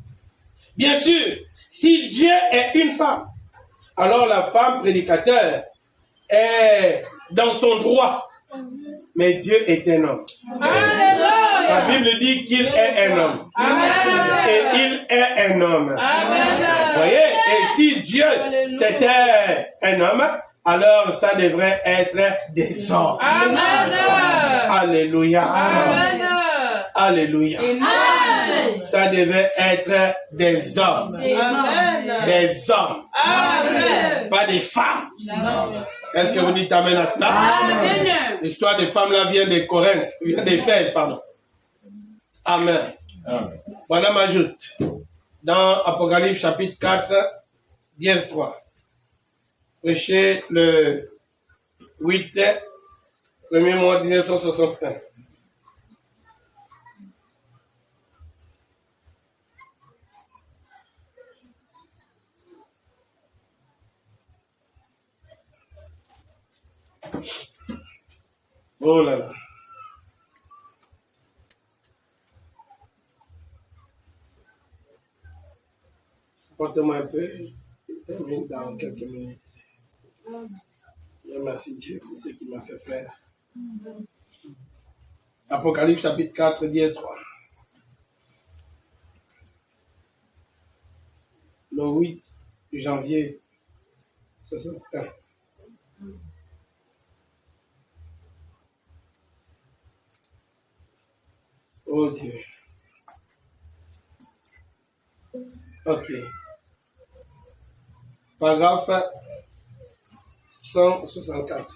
Bien sûr, si Dieu est une femme, alors la femme prédicateur est dans son droit. Mais Dieu est un homme. La Alléluia. Bible dit qu'il est un homme. Amen. Et il est un homme. Amen. Vous voyez? Et si Dieu c'était un homme, alors ça devrait être des hommes. Amen. Alléluia. Amen. Alléluia. Amen. Ça devait être des hommes. Amen. Des hommes. Amen. Pas des femmes. Amen. Est-ce que vous dites amen à cela? Amen. L'histoire des femmes là vient de Corinthe, vient d'Éphèse, pardon. Amen. Amen. Voilà m'ajoute. Dans Apocalypse chapitre 4, 10-3. Prêché le 8 premier mois 1961. Oh là là. Portez-moi un peu. Je termine dans quelques minutes. Je remercie Dieu pour ce qu'il m'a fait faire. Apocalypse chapitre 4, 10-3. Le 8 janvier 61. Oh Dieu. Ok. Paragraphe 164.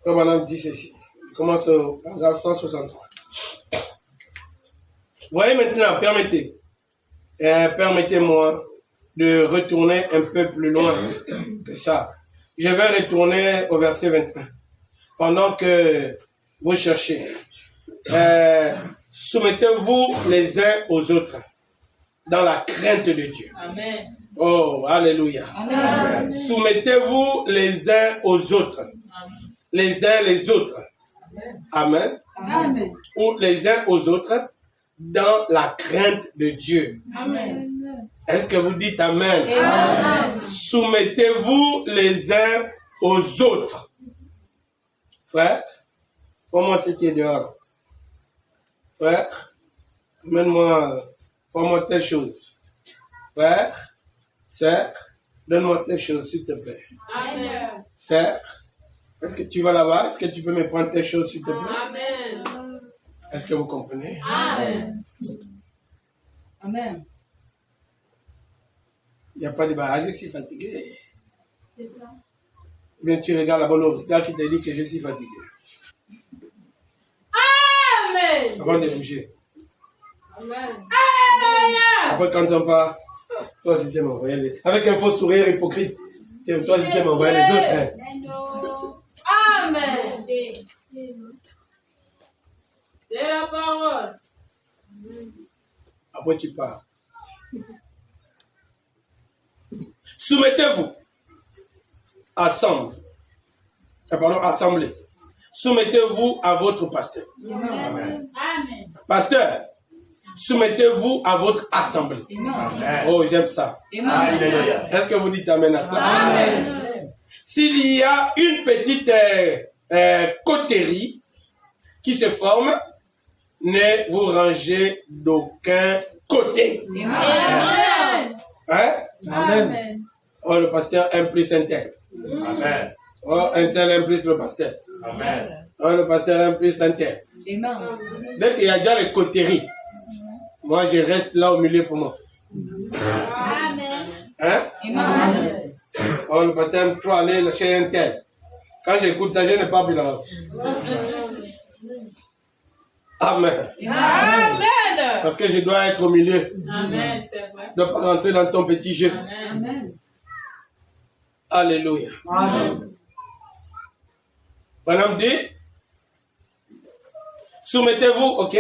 Comme madame dit ceci. Je commence au paragraphe 163. Voyez maintenant, permettez-moi de retourner un peu plus loin que ça. Je vais retourner au verset 21. Pendant que vous cherchez. Soumettez-vous les uns aux autres dans la crainte de Dieu. Amen. Oh, alléluia. Amen. Soumettez-vous les uns aux autres. Les uns les autres. Amen. Amen. Ou les uns aux autres dans la crainte de Dieu. Amen. Est-ce que vous dites Amen? Amen. Soumettez-vous les uns aux autres. Frère, comment c'est qui est dehors? Frère, prends-moi telle chose. Frère, sœur, donne-moi telle chose, s'il te plaît. Amen. Sœur, est-ce que tu vas là-bas? Est-ce que tu peux me prendre telle chose, s'il te plaît? Amen. Est-ce que vous comprenez? Amen. Amen. Il n'y a pas de barrage, je suis fatigué. C'est ça. Bien, tu regardes là-bas, le regard qui te dit que je suis fatigué. Amen. Avant de bouger. Amen. Alléluia. Après, quand on part, toi aussi tu m'envoyer les... Avec un faux sourire hypocrite. Toi aussi tu m'envoyer les autres. Hein. Amen. C'est la parole. Après, tu pars. Soumettez-vous. Assemblée. Soumettez-vous à votre pasteur. Amen. Amen. Pasteur, soumettez-vous à votre assemblée. Amen. Oh, j'aime ça. Amen. Est-ce que vous dites Amen à ça? Amen. S'il y a une petite coterie qui se forme, ne vous rangez d'aucun côté. Amen. Hein? Amen. Oh, le pasteur aime plus un tel. Amen. Oh, un tel aime plus le pasteur. Amen. Oh, le pasteur aime plus un tel. Amen. Dès qu'il y a déjà les coteries, moi je reste là au milieu pour moi. Amen. Hein? Amen. Oh, le pasteur aime trop aller chez un tel. Quand j'écoute ça, je n'ai pas vu là. Amen. Amen. Parce que je dois être au milieu. Amen, c'est vrai. Je ne dois pas rentrer dans ton petit jeu. Amen. Amen. Alléluia. Madame dit, soumettez-vous, ok?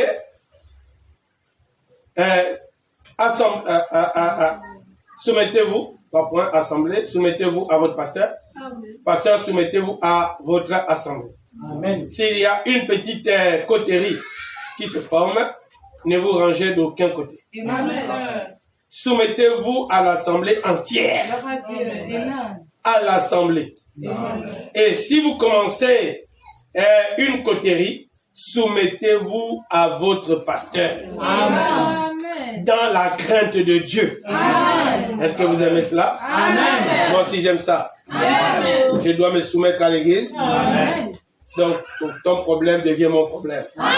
Soumettez-vous, pas point, assemblée, soumettez-vous à votre pasteur. Amen. Pasteur, soumettez-vous à votre assemblée. Amen. S'il y a une petite coterie qui se forme, ne vous rangez d'aucun côté. Amen. Soumettez-vous à l'assemblée entière. Gloire à Dieu. Amen. À l'assemblée. Amen. Et si vous commencez une coterie, soumettez-vous à votre pasteur. Amen. Dans la crainte de Dieu. Amen. Est-ce que vous aimez cela? Amen. Moi aussi j'aime ça. Amen. Je dois me soumettre à l'église. Amen. Donc ton problème devient mon problème. Amen.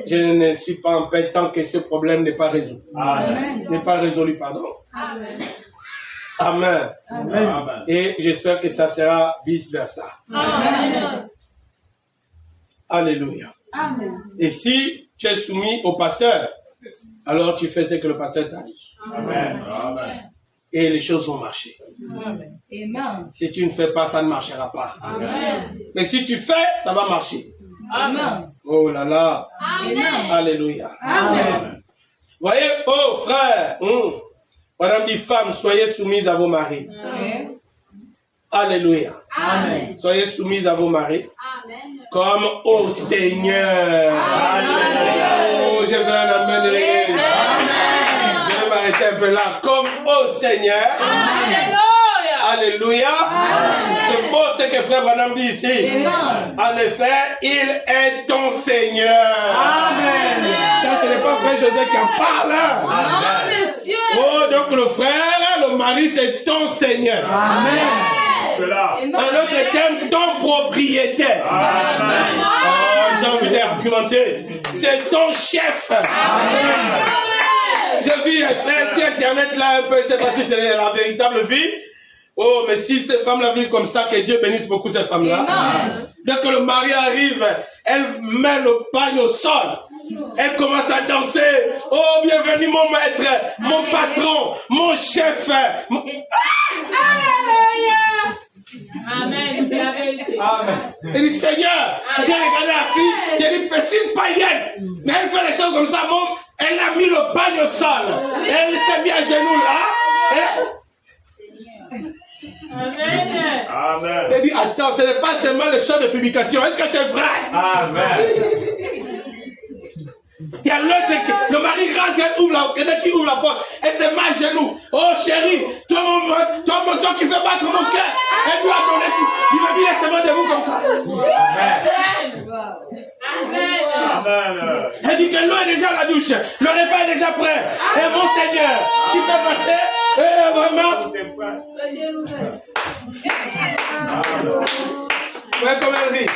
Je ne suis pas en paix tant que ce problème n'est pas résolu. Amen. N'est pas résolu, pardon. Amen. Amen. Amen. Et j'espère que ça sera vice-versa. Amen. Alléluia. Amen. Et si tu es soumis au pasteur, alors tu fais ce que le pasteur t'a dit. Amen. Amen. Et les choses vont marcher. Amen. Si tu ne fais pas, ça ne marchera pas. Amen. Mais si tu fais, ça va marcher. Amen. Oh là là. Amen. Alléluia. Amen. Voyez, oh frère, madame dit femme, soyez soumises à vos maris. Amen. Alléluia. Amen. Soyez soumises à vos maris Amen. comme au Seigneur. Oh, je vais en amener. Je vais m'arrêter un peu là. Comme au Seigneur. Alléluia. Alléluia. C'est beau ce que frère Branham dit ici. Amen. En effet, il est ton Seigneur. Ça, ce n'est pas frère José qui en parle. Non, monsieur. Oh, donc le frère, le mari, c'est ton Seigneur. Cela. En autre terme, ton propriétaire. Amen. Oh, j'ai envie d'argumenter. C'est ton chef. J'ai vu un frère sur Internet là un peu, je ne sais pas si c'est la véritable vie. Oh, mais si cette femme la vit comme ça, que Dieu bénisse beaucoup cette femme-là. Amen. Dès que le mari arrive, elle met le pagne au sol. Elle commence à danser. Oh, bienvenue mon maître, mon patron, mon chef. Alléluia. Amen. C'est la vérité. Amen. Il dit, Seigneur, j'ai regardé la fille, j'ai dit, c'est une païenne. Mais elle fait les choses comme ça, bon, elle a mis le bagne au sol. Elle s'est mis à genoux là. Amen. Elle dit, attends, ce n'est pas seulement les choses de publication. Est-ce que c'est vrai? Amen. Il y a l'autre, le mari rentre, elle ouvre quelqu'un qui ouvre la porte, elle se met à genoux. Oh chérie, toi qui fais battre mon cœur, elle lui a donné tout. Il m'a dit, laissez-moi debout comme ça. Amen. Elle dit que l'eau est déjà à la douche, le repas est déjà prêt. Et mon Seigneur, tu peux passer, vraiment. Ouais, comme elle rit.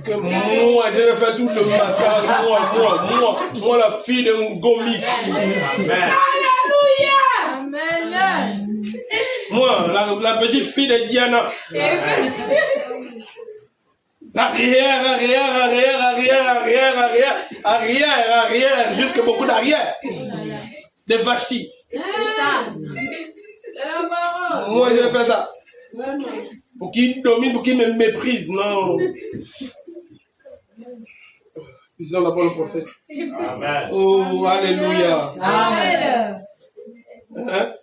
Que moi, je vais faire tout le massage. Moi, la fille de Ngomi. Alléluia. Amen. Moi, la petite fille de Diana. Arrière, jusque beaucoup d'arrière. Des Vashti. Moi, je vais faire ça. Pour qu'ils dominent, pour qu'ils me méprisent. Non. Ils sont là-bas le prophète. Amen. Oh, alléluia. Amen. Hein?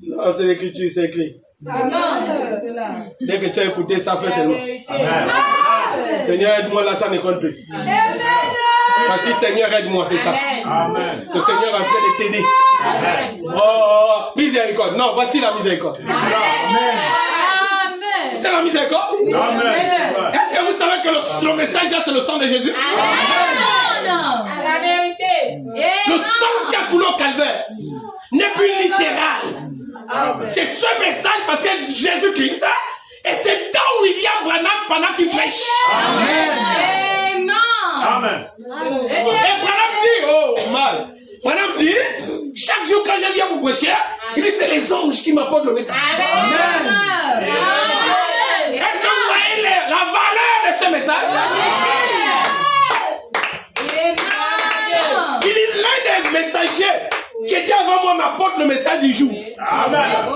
Non, c'est l'écriture, c'est écrit. Amen. C'est là. Dès que tu as écouté ça, fais seulement. Amen. Seigneur, aide-moi, là, ça ne compte plus. Voici, Seigneur, aide-moi, c'est ça. Amen. Ce Seigneur est en train de t'aider. Amen. Oh, miséricorde. Non, voici la miséricorde. C'est la miséricorde. Amen. Est-ce que vous savez que le message, c'est le sang de Jésus? La vérité. Le sang qui a coulé au calvaire n'est plus littéral. C'est ce message parce que Jésus-Christ était dans William Branham pendant qu'il prêche. Amen. Amen. Et Branham dit, oh mal, Branham dit, chaque jour quand je viens vous prêcher, il dit c'est les anges qui m'apportent le message. Amen. Est-ce que vous voyez la valeur de ce message? Il dit l'un des messagers qui était avant moi m'apporte le message du jour. Amen.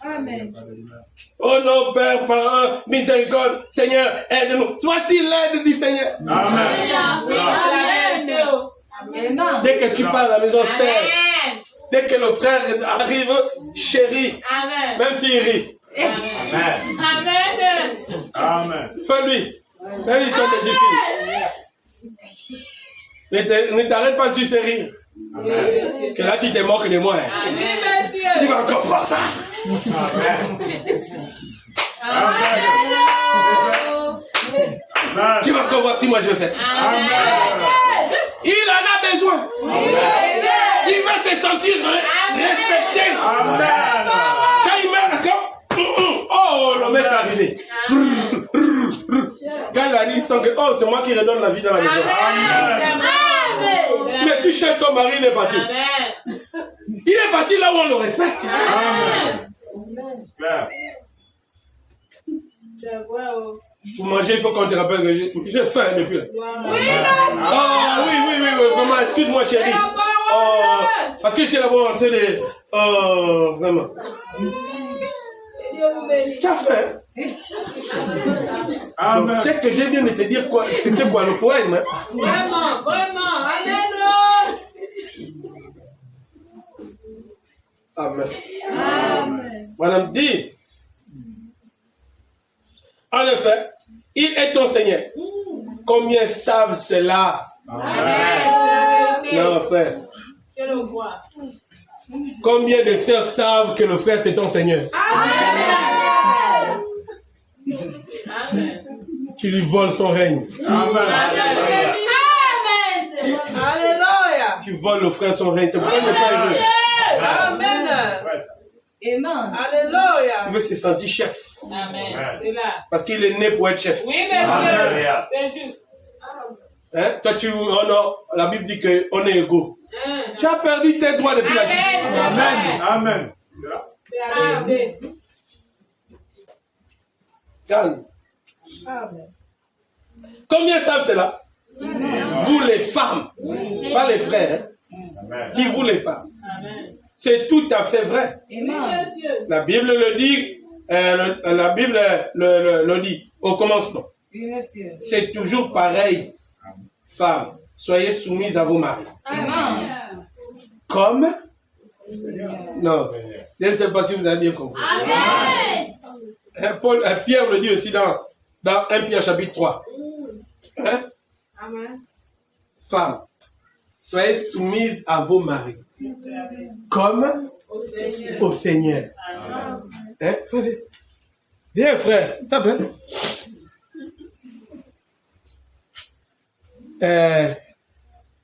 Amen. Oh non, Père, par miséricorde, Seigneur, aide-nous. Voici l'aide du Seigneur. Amen. Dès que tu pars à la maison, serre. Dès que le frère arrive, chérie. Même s'il rit. Amen. Fais-lui. Fais-lui ton défi. Ne t'arrête pas sur ce rire. Amen. Que là, tu te moques de moi. Hein. Tu vas encore voir ça. Amen. Tu vas encore voir si moi je fais. Amen. Il en a besoin. Il va se sentir respecté. Amen. Quand il meurt, oh, le mec est arrivé. Quand il arrive, il sent que, oh, c'est moi qui redonne la vie dans la maison. Amen. Mais tu cherches ton mari, il est parti. Il est parti là où on le respecte. Amen. Claire. Pour manger, il faut qu'on te rappelle que j'ai faim depuis là. Oh, oui, vraiment, excuse-moi, chérie. Oh, parce que j'étais là-bas en train de. Oh, vraiment. Tu as faim? Donc, ce que je viens de te dire, quoi, c'était quoi le poème? Hein? Vraiment. Amen. Madame dit, en effet, il est ton Seigneur. Combien savent cela? Non, frère. Combien de sœurs savent que le frère c'est ton Seigneur? Qui lui vole son règne. Qui vole le frère son règne. C'est pourquoi il n'est pas heureux. Amen. Il veut se sentir chef. Amen. Parce qu'il est né pour être chef. Oui, monsieur. C'est juste. Hein? Toi, oh non, la Bible dit qu'on est égaux. Tu as perdu tes droits depuis la chute. Amen. Amen. Calme. Combien savent cela? Vous les femmes, pas les frères. Hein? Dis vous les femmes. C'est tout à fait vrai. Amen. La Bible le dit la Bible le dit au commencement. Oui, monsieur. C'est toujours pareil, femmes. Soyez soumises à vos maris. Amen. Comme? Non, je ne sais pas si vous avez bien compris. Amen. Pierre le dit aussi dans 1 Pierre chapitre 3. Hein? Amen. Femmes, soyez soumises à vos maris. Comme au Seigneur. Hein? Viens frère, t'as peur?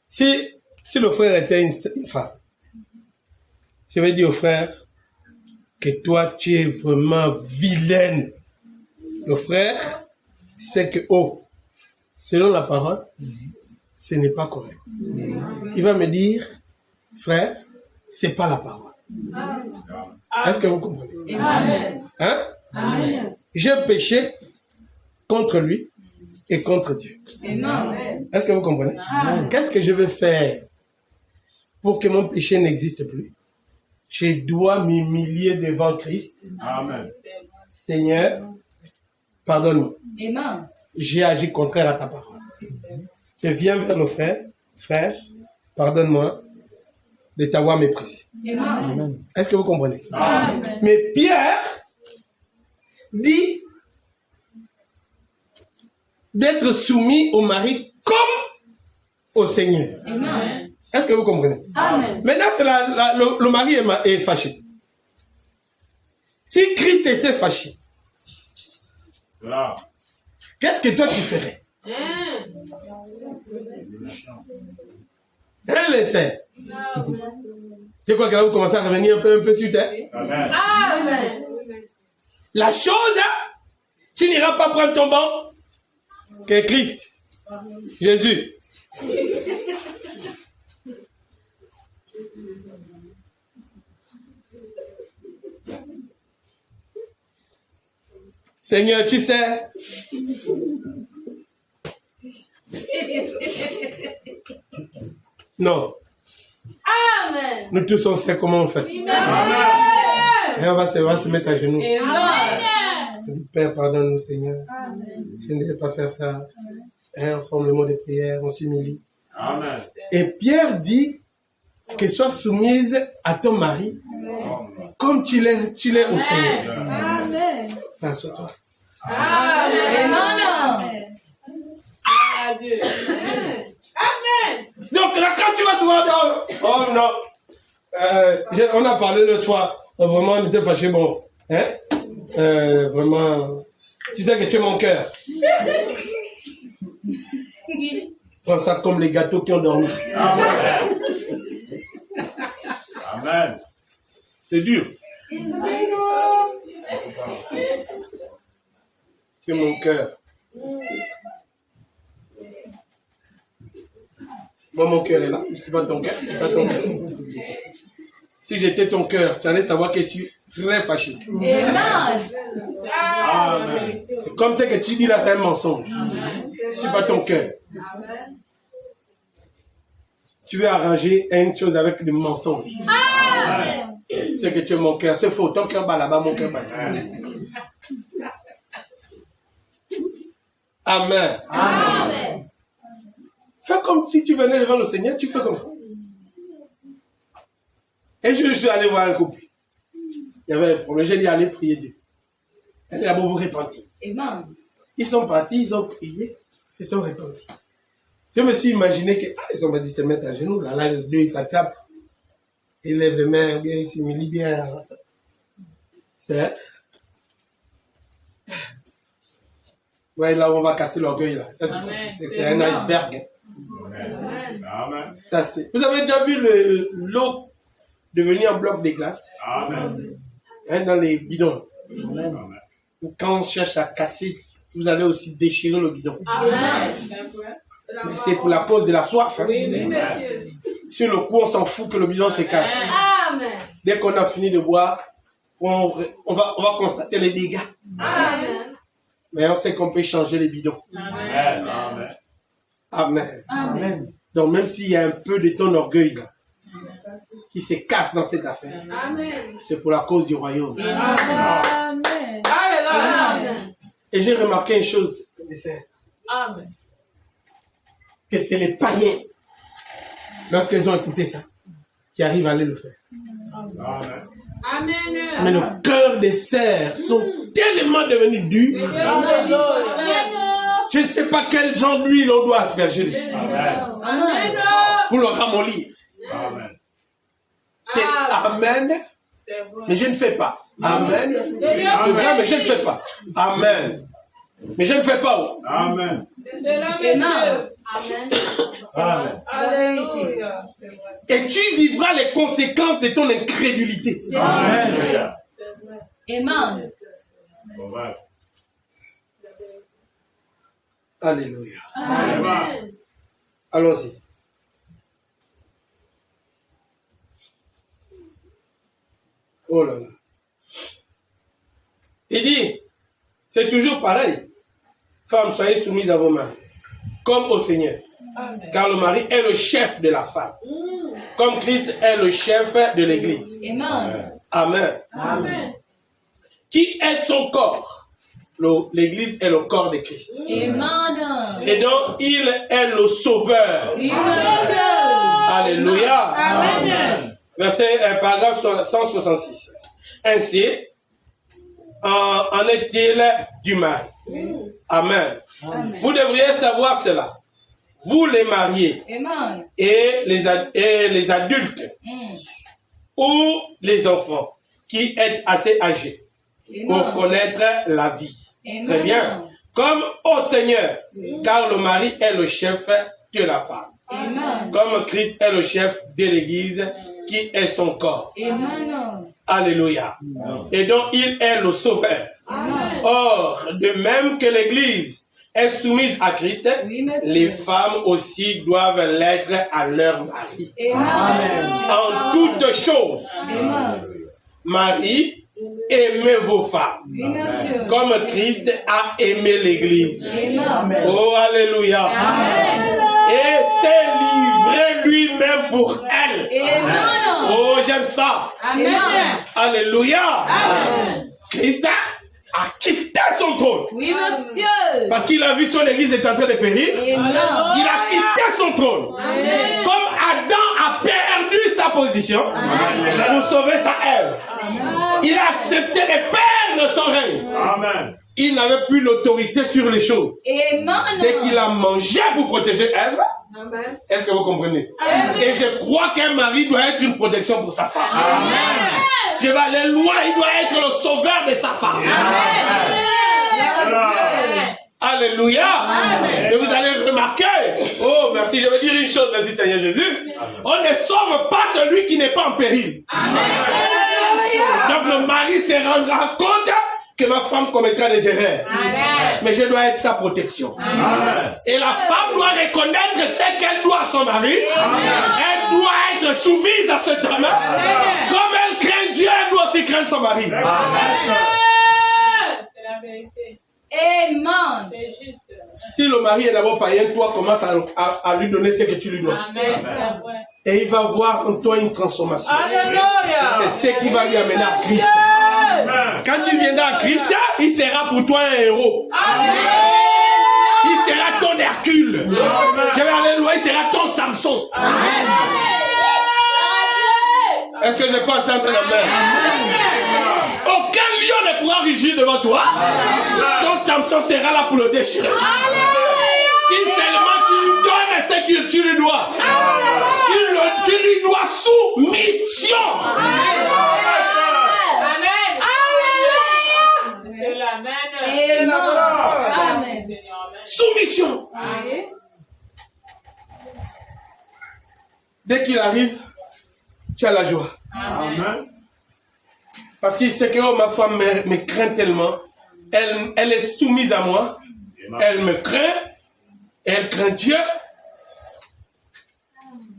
Si le frère était une femme, je vais dire au frère que toi tu es vraiment vilaine. Le frère sait que selon la parole, ce n'est pas correct. Il va me dire, frère, c'est pas la parole. Est-ce que vous comprenez? Amen. Hein? Amen. J'ai péché contre lui et contre Dieu. Amen. Est-ce que vous comprenez? Qu'est-ce que je vais faire pour que mon péché n'existe plus? Je dois m'humilier devant Christ. Amen. Seigneur, pardonne-moi. Amen. J'ai agi contraire à ta parole. Je viens vers le frère. Frère, pardonne-moi de t'avoir méprisé. Amen. Est-ce que vous comprenez? Amen. Mais Pierre dit d'être soumis au mari comme au Seigneur. Amen. Est-ce que vous comprenez? Amen. Maintenant, c'est le mari est fâché. Si Christ était fâché, Là. qu'est-ce que toi tu ferais? Hein, les sœurs? Je crois que là, vous commencez à revenir un peu sur terre. Amen. Amen. La chose, tu n'iras pas prendre ton banc que Christ, Jésus. Seigneur, tu sais, non. Amen. Nous tous on sait comment on fait. Et on va se mettre à genoux. Amen. Père, pardonne-nous, Seigneur. Amen. Je ne devais pas faire ça. On forme le mot de prière, on s'humilie. Amen. Et Pierre dit que sois soumise à ton mari comme tu l'es au Seigneur. Amen. Assois-toi. Amen. Donc là, quand tu vas souvent dehors, oh non, on a parlé de toi, vraiment, on était fâché, bon, hein, vraiment, tu sais que tu es mon cœur. Prends ça comme les gâteaux qui ont dormi. Amen. Amen. C'est dur. Tu es mon cœur. Moi, mon cœur est là. Je ne suis pas ton cœur. Pas ton cœur. Si j'étais ton cœur, tu allais savoir que je suis très fâché. Amen. Amen. Comme c'est que tu dis là, c'est un mensonge. Je ne suis pas ton cœur. Tu veux arranger une chose avec des mensonges. Amen. C'est que tu es mon cœur. C'est faux. Ton cœur bat là-bas, mon cœur bat ici. Amen. Amen. Fais comme si tu venais devant le Seigneur, tu fais comme ça. Et je suis allé voir un couple. Il y avait un problème. J'ai dit, allez prier Dieu. Elle est là pour vous repentir. Amen. Ils sont partis, ils ont prié, ils se sont repentis. Je me suis imaginé que, ils ont dit se mettre à genoux, là, les deux, ils s'attrapent. Ils lèvent les mains, bien, ils s'humilient bien. C'est... Ouais, là, on va casser l'orgueil, là. Ça, c'est un iceberg. Amen. Ça, c'est... Vous avez déjà vu l'eau devenir un bloc de glace? Amen. Hein, dans les bidons. Amen. Quand on cherche à casser, vous allez aussi déchirer le bidon. Amen. Mais c'est pour la cause de la soif. Hein. Oui, monsieur. Sur le coup, on s'en fout que le bidon se casse. Amen. Dès qu'on a fini de boire, on va constater les dégâts. Amen. Mais on sait qu'on peut changer les bidons. Amen. Amen. Amen. Amen. Donc même s'il y a un peu de ton orgueil là, qui se casse dans cette affaire, Amen. c'est pour la cause du royaume. Amen. Amen. Et j'ai remarqué une chose, Amen. que c'est les païens, lorsqu'ils ont écouté ça, qui arrivent à aller le faire. Amen. Amen. Mais le cœur des sœurs sont tellement devenus durs. Amen. Je ne sais pas quel genre d'huile on doit asperger dessus Amen. Amen. pour le ramollir. Amen. C'est Amen, C'est vrai. mais je ne fais pas. Amen, c'est Amen. vrai, mais je ne fais pas. Amen, mais je ne fais pas. Amen. C'est la même Dieu. Amen. Amen. Alléluia. C'est vrai. Et tu vivras les conséquences de ton incrédulité. Amen. C'est vrai. Amen. Amen. Alléluia. Amen. Allons-y. Oh là là. Il dit, c'est toujours pareil. Femmes, soyez soumises à vos maris, comme au Seigneur. Amen. Car le mari est le chef de la femme, comme Christ est le chef de l'Église. Amen. Amen. Amen. Qui est son corps? L'Église est le corps de Christ. Amen. Et donc, il est le sauveur. Oui, monsieur. Alléluia. Amen. Verset, paragraphe 166. Ainsi, en est-il du mari? Amen. Vous devriez savoir cela. Vous les mariés Amen. et les adultes ou les enfants qui êtes assez âgés pour connaître la vie. Très bien. Comme au Seigneur, car le mari est le chef de la femme. Amen. Comme Christ est le chef de l'Église qui est son corps. Amen. Alléluia. Et donc il est le sauveur. Amen. Or, de même que l'Église est soumise à Christ, Oui, monsieur. les femmes aussi doivent l'être à leur mari. Amen. En toutes choses, Amen. Marie, aimez vos femmes, Oui, monsieur. comme Christ a aimé l'Église. Amen. Oh, alléluia. Amen. Et s'est livré lui-même pour elle. Amen. Oh, j'aime ça. Amen. Alléluia. Amen. Christ a quitté son trône. Oui, monsieur. Parce qu'il a vu son église est en train de périr. Amen. Il a quitté son trône. Amen. Comme Adam a perdu sa position pour sauver sa Ève. Il a accepté de perdre son règne. Amen. Il n'avait plus l'autorité sur les choses. Amen. Dès qu'il a mangé pour protéger Ève, Amen. est-ce que vous comprenez? Amen. Et je crois qu'un mari doit être une protection pour sa femme. Amen. Je vais aller loin, il doit être le sauveur de sa femme. Alléluia. Amen. Et vous allez remarquer, oh merci, je vais dire une chose, merci Seigneur Jésus. On ne sauve pas celui qui n'est pas en péril. Donc le mari se rendra compte que ma femme commettra des erreurs. Mais je dois être sa protection. Amen. Et la femme doit reconnaître ce qu'elle doit à son mari. Elle doit être soumise à cet homme. Comme elle craint Dieu, elle doit aussi craindre son mari. Amen. C'est la vérité. Amen. C'est juste. Si le mari est d'abord païen, toi commence à lui donner ce que tu lui dois. Amen. C'est vrai. Et il va voir en toi une transformation. Alléluia. C'est ce qui va lui amener à Christ. Amen. Quand tu viendras à Christ, il sera pour toi un héros. Il sera ton Hercule. Je vais aller loin, il sera ton Samson. Est-ce que je peux entendre la main? Aucun lion ne pourra rugir devant toi. Ton Samson sera là pour le déchirer. Si seulement tu lui donnes ce que tu lui dois. Tu lui dois soumission. Amen. C'est la même. Amen. Soumission. Amen. Dès qu'il arrive, tu as la joie. Amen. Parce qu'il sait que oh, ma femme me craint tellement. Elle est soumise à moi. Elle me craint. Elle craint Dieu.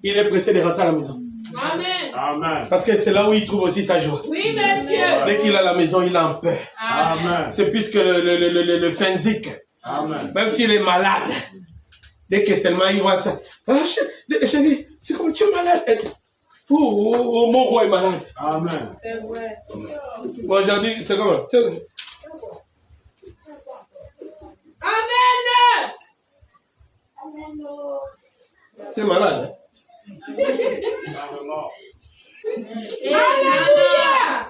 Il est pressé de rentrer à la maison. Amen. Amen. Parce que c'est là où il trouve aussi sa joie. Oui, monsieur. Dès qu'il est à la maison, il est en paix. Amen. C'est plus que le phensique. Amen. Même s'il est malade. Dès que seulement il voit ça. Ah, chérie, c'est comme tu es malade. Oh, mon roi est malade. Amen. C'est vrai. Moi, j'ai dit, c'est comment? Amen. C'est malade. Alléluia.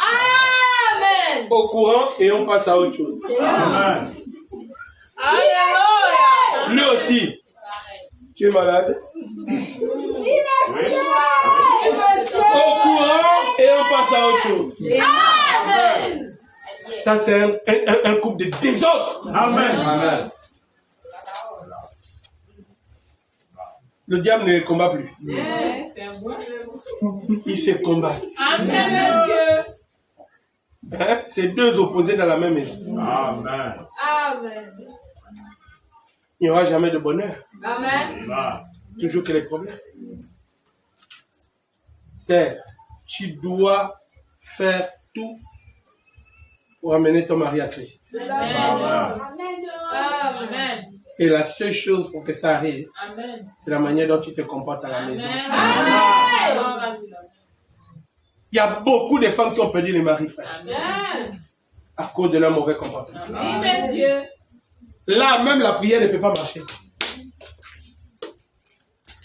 Amen. Au courant et on passe à autre chose. Amen. Alléluia. Lui aussi. Tu es malade. Au courant et on passe à autre chose. Amen. Ça, c'est un couple de désordre. Amen. Amen. Le diable ne les combat plus. Ils se combattent. Amen, monsieur. Hein? C'est deux opposés dans la même maison. Amen. Amen. Il n'y aura jamais de bonheur. Amen. Amen. Toujours que les problèmes. C'est, tu dois faire tout pour amener ton mari à Christ. Amen. Amen. Et la seule chose pour que ça arrive, Amen. c'est la manière dont tu te comportes à la maison. Amen. Il y a beaucoup de femmes qui ont perdu les maris, frère, Amen. à cause de leur mauvais comportement. Oui, monsieur. Là, même la prière ne peut pas marcher.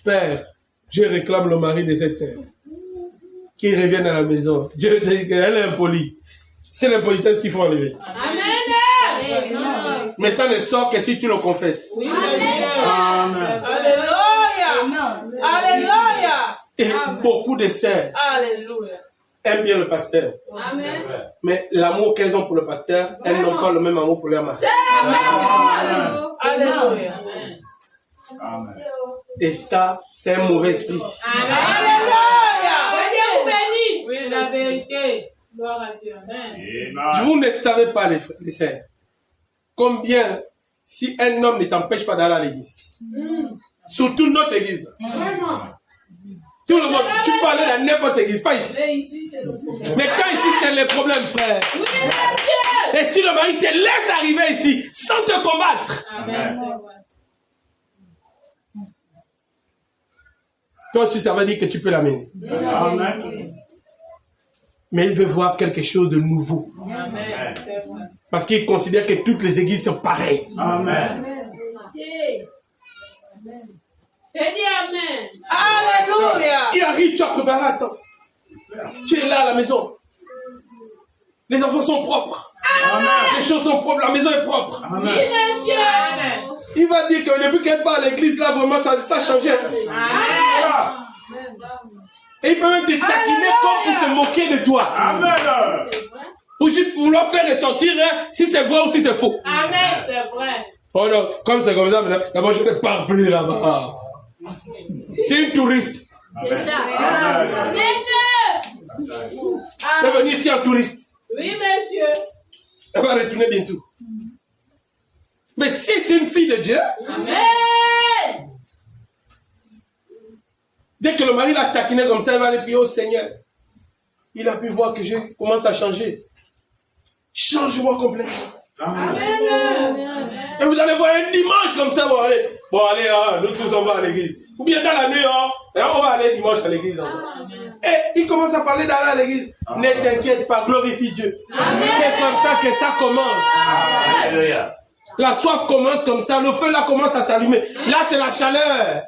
Père, je réclame le mari de cette sœur qui revienne à la maison. Dieu dit qu'elle est impolie. C'est l'impolitesse qu'il faut enlever. Amen. Mais ça ne sort que si tu le confesses. Oui, monsieur. Amen. Alléluia. Amen. Alléluia. Et beaucoup de sœurs Alléluia. aiment bien le pasteur. Amen. Mais l'amour qu'elles ont pour le pasteur, elles n'ont pas le même amour pour leur mari. Alléluia. Amen. Et ça, c'est un mauvais esprit. Alléluia. Dieu vous bénisse. Oui, la vérité. Gloire à Dieu. Amen. Vous ne savez pas, les sœurs, combien, si un homme ne t'empêche pas d'aller à l'église, surtout notre église, tout le monde, tu peux aller dans n'importe église, pas ici. Mais quand ici, c'est le problème, frère. Oui, monsieur. Et si le mari te laisse arriver ici sans te combattre, Amen. toi aussi, ça veut dire que tu peux l'amener. Amen. Mais il veut voir quelque chose de nouveau. Amen. C'est vrai. Parce qu'il considère que toutes les églises sont pareilles. Amen. Dis Amen. Alléluia. Il arrive, tu as préparé à temps. Tu es là à la maison. Les enfants sont propres. Amen. Les choses sont propres. La maison est propre. Oui, Amen. monsieur. Amen. Il va dire que depuis qu'elle part à l'église, là, vraiment, ça a changé. Amen. Et il peut même te taquiner comme pour se moquer de toi. Amen. Pour juste vouloir faire ressortir si c'est vrai ou si c'est faux. Amen. C'est vrai. Oh non, comme c'est comme ça, maintenant, d'abord je ne parle plus là-bas. C'est une touriste. C'est ça. Amen. Amen. Elle est venue ici en touriste. Oui, monsieur. Elle va retourner bientôt. Mais si c'est une fille de Dieu, Amen. dès que le mari l'a taquiné comme ça, elle va aller prier au Seigneur. Il a pu voir que je commence à changer. Change-moi complètement. Amen. Amen. Et vous allez voir un dimanche comme ça, bon allez, nous tous on va à l'église. Ou bien dans la nuit, on va aller dimanche à l'église ensemble. Et il commence à parler d'aller à l'église. Ne t'inquiète pas, glorifie Dieu. C'est comme ça que ça commence. Alléluia. La soif commence comme ça, le feu là commence à s'allumer. Là c'est la chaleur.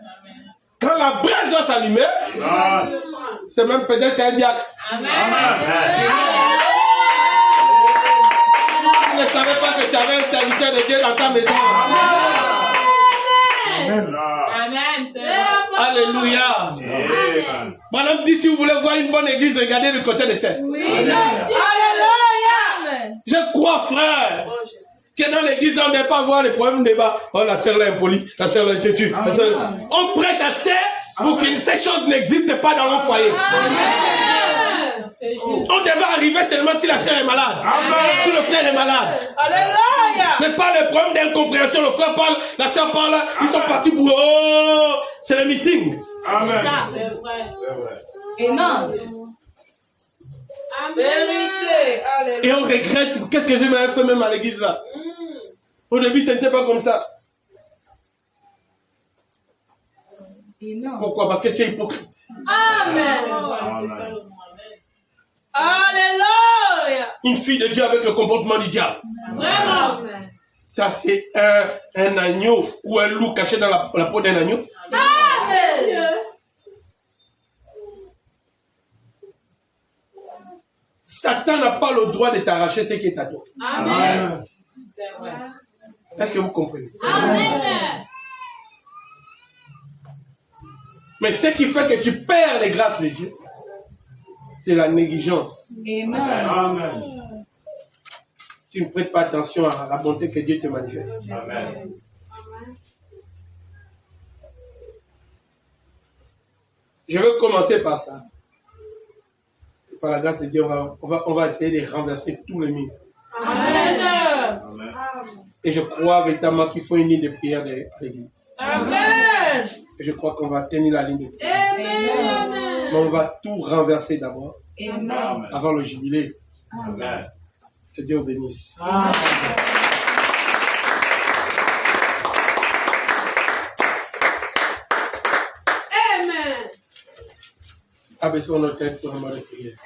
Quand la braise va s'allumer, Amen. c'est même peut-être c'est un diacre. Amen. Tu ne savais pas que tu avais un serviteur de Dieu dans ta maison. Amen. Amen. C'est vrai. Alléluia. Amen. Madame dit, si vous voulez voir une bonne église, regardez du côté de celle. Oui, monsieur. Alléluia. Amen. Je crois, frère, que dans l'église, on ne va pas voir les problèmes de débat. Oh, la sœur là est impolie, la sœur là est têtue. On prêche à ça pour que ces choses n'existent pas dans mon foyer. Amen. C'est juste. On devait arriver seulement si la sœur est malade. Amen. Si le frère est malade. Alléluia. Mais pas le problème d'incompréhension. Le frère parle, la sœur parle, ils sont partis pour... Oh, c'est le meeting. Amen. Ça, c'est vrai. C'est vrai. Amen. Vérité. Alléluia. Et on regrette. Qu'est-ce que j'ai même fait même à l'église là? Au début, ce n'était pas comme ça. Amen. Pourquoi? Parce que tu es hypocrite. Amen. Alléluia. Une fille de Dieu avec le comportement du diable. Vraiment. Ça, c'est un agneau ou un loup caché dans la peau d'un agneau. Amen. Satan n'a pas le droit de t'arracher ce qui est à toi. Amen. C'est vrai. Est-ce que vous comprenez? Amen. Mais ce qui fait que tu perds les grâces de Dieu, c'est la négligence. Amen. Amen. Tu ne prêtes pas attention à la bonté que Dieu te manifeste. Amen. Je veux commencer par ça. Par la grâce de Dieu, on va essayer de renverser tous les mythes. Amen. Amen. Et je crois véritablement qu'il faut une ligne de prière à l'église. Amen. Et je crois qu'on va tenir la ligne de prière. Amen. Mais on va tout renverser d'abord, Amen. avant le jubilé. Amen. Que Dieu vous bénisse. Amen. Abaissons nos têtes pour un moment de prière.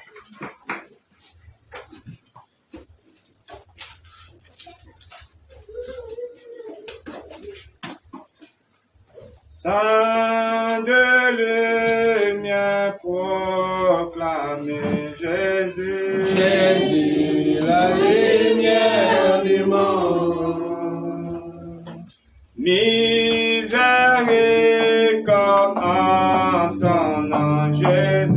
Saint de lumière proclamez Jésus. Jésus, la lumière du monde. Miséricorde en son nom, Jésus.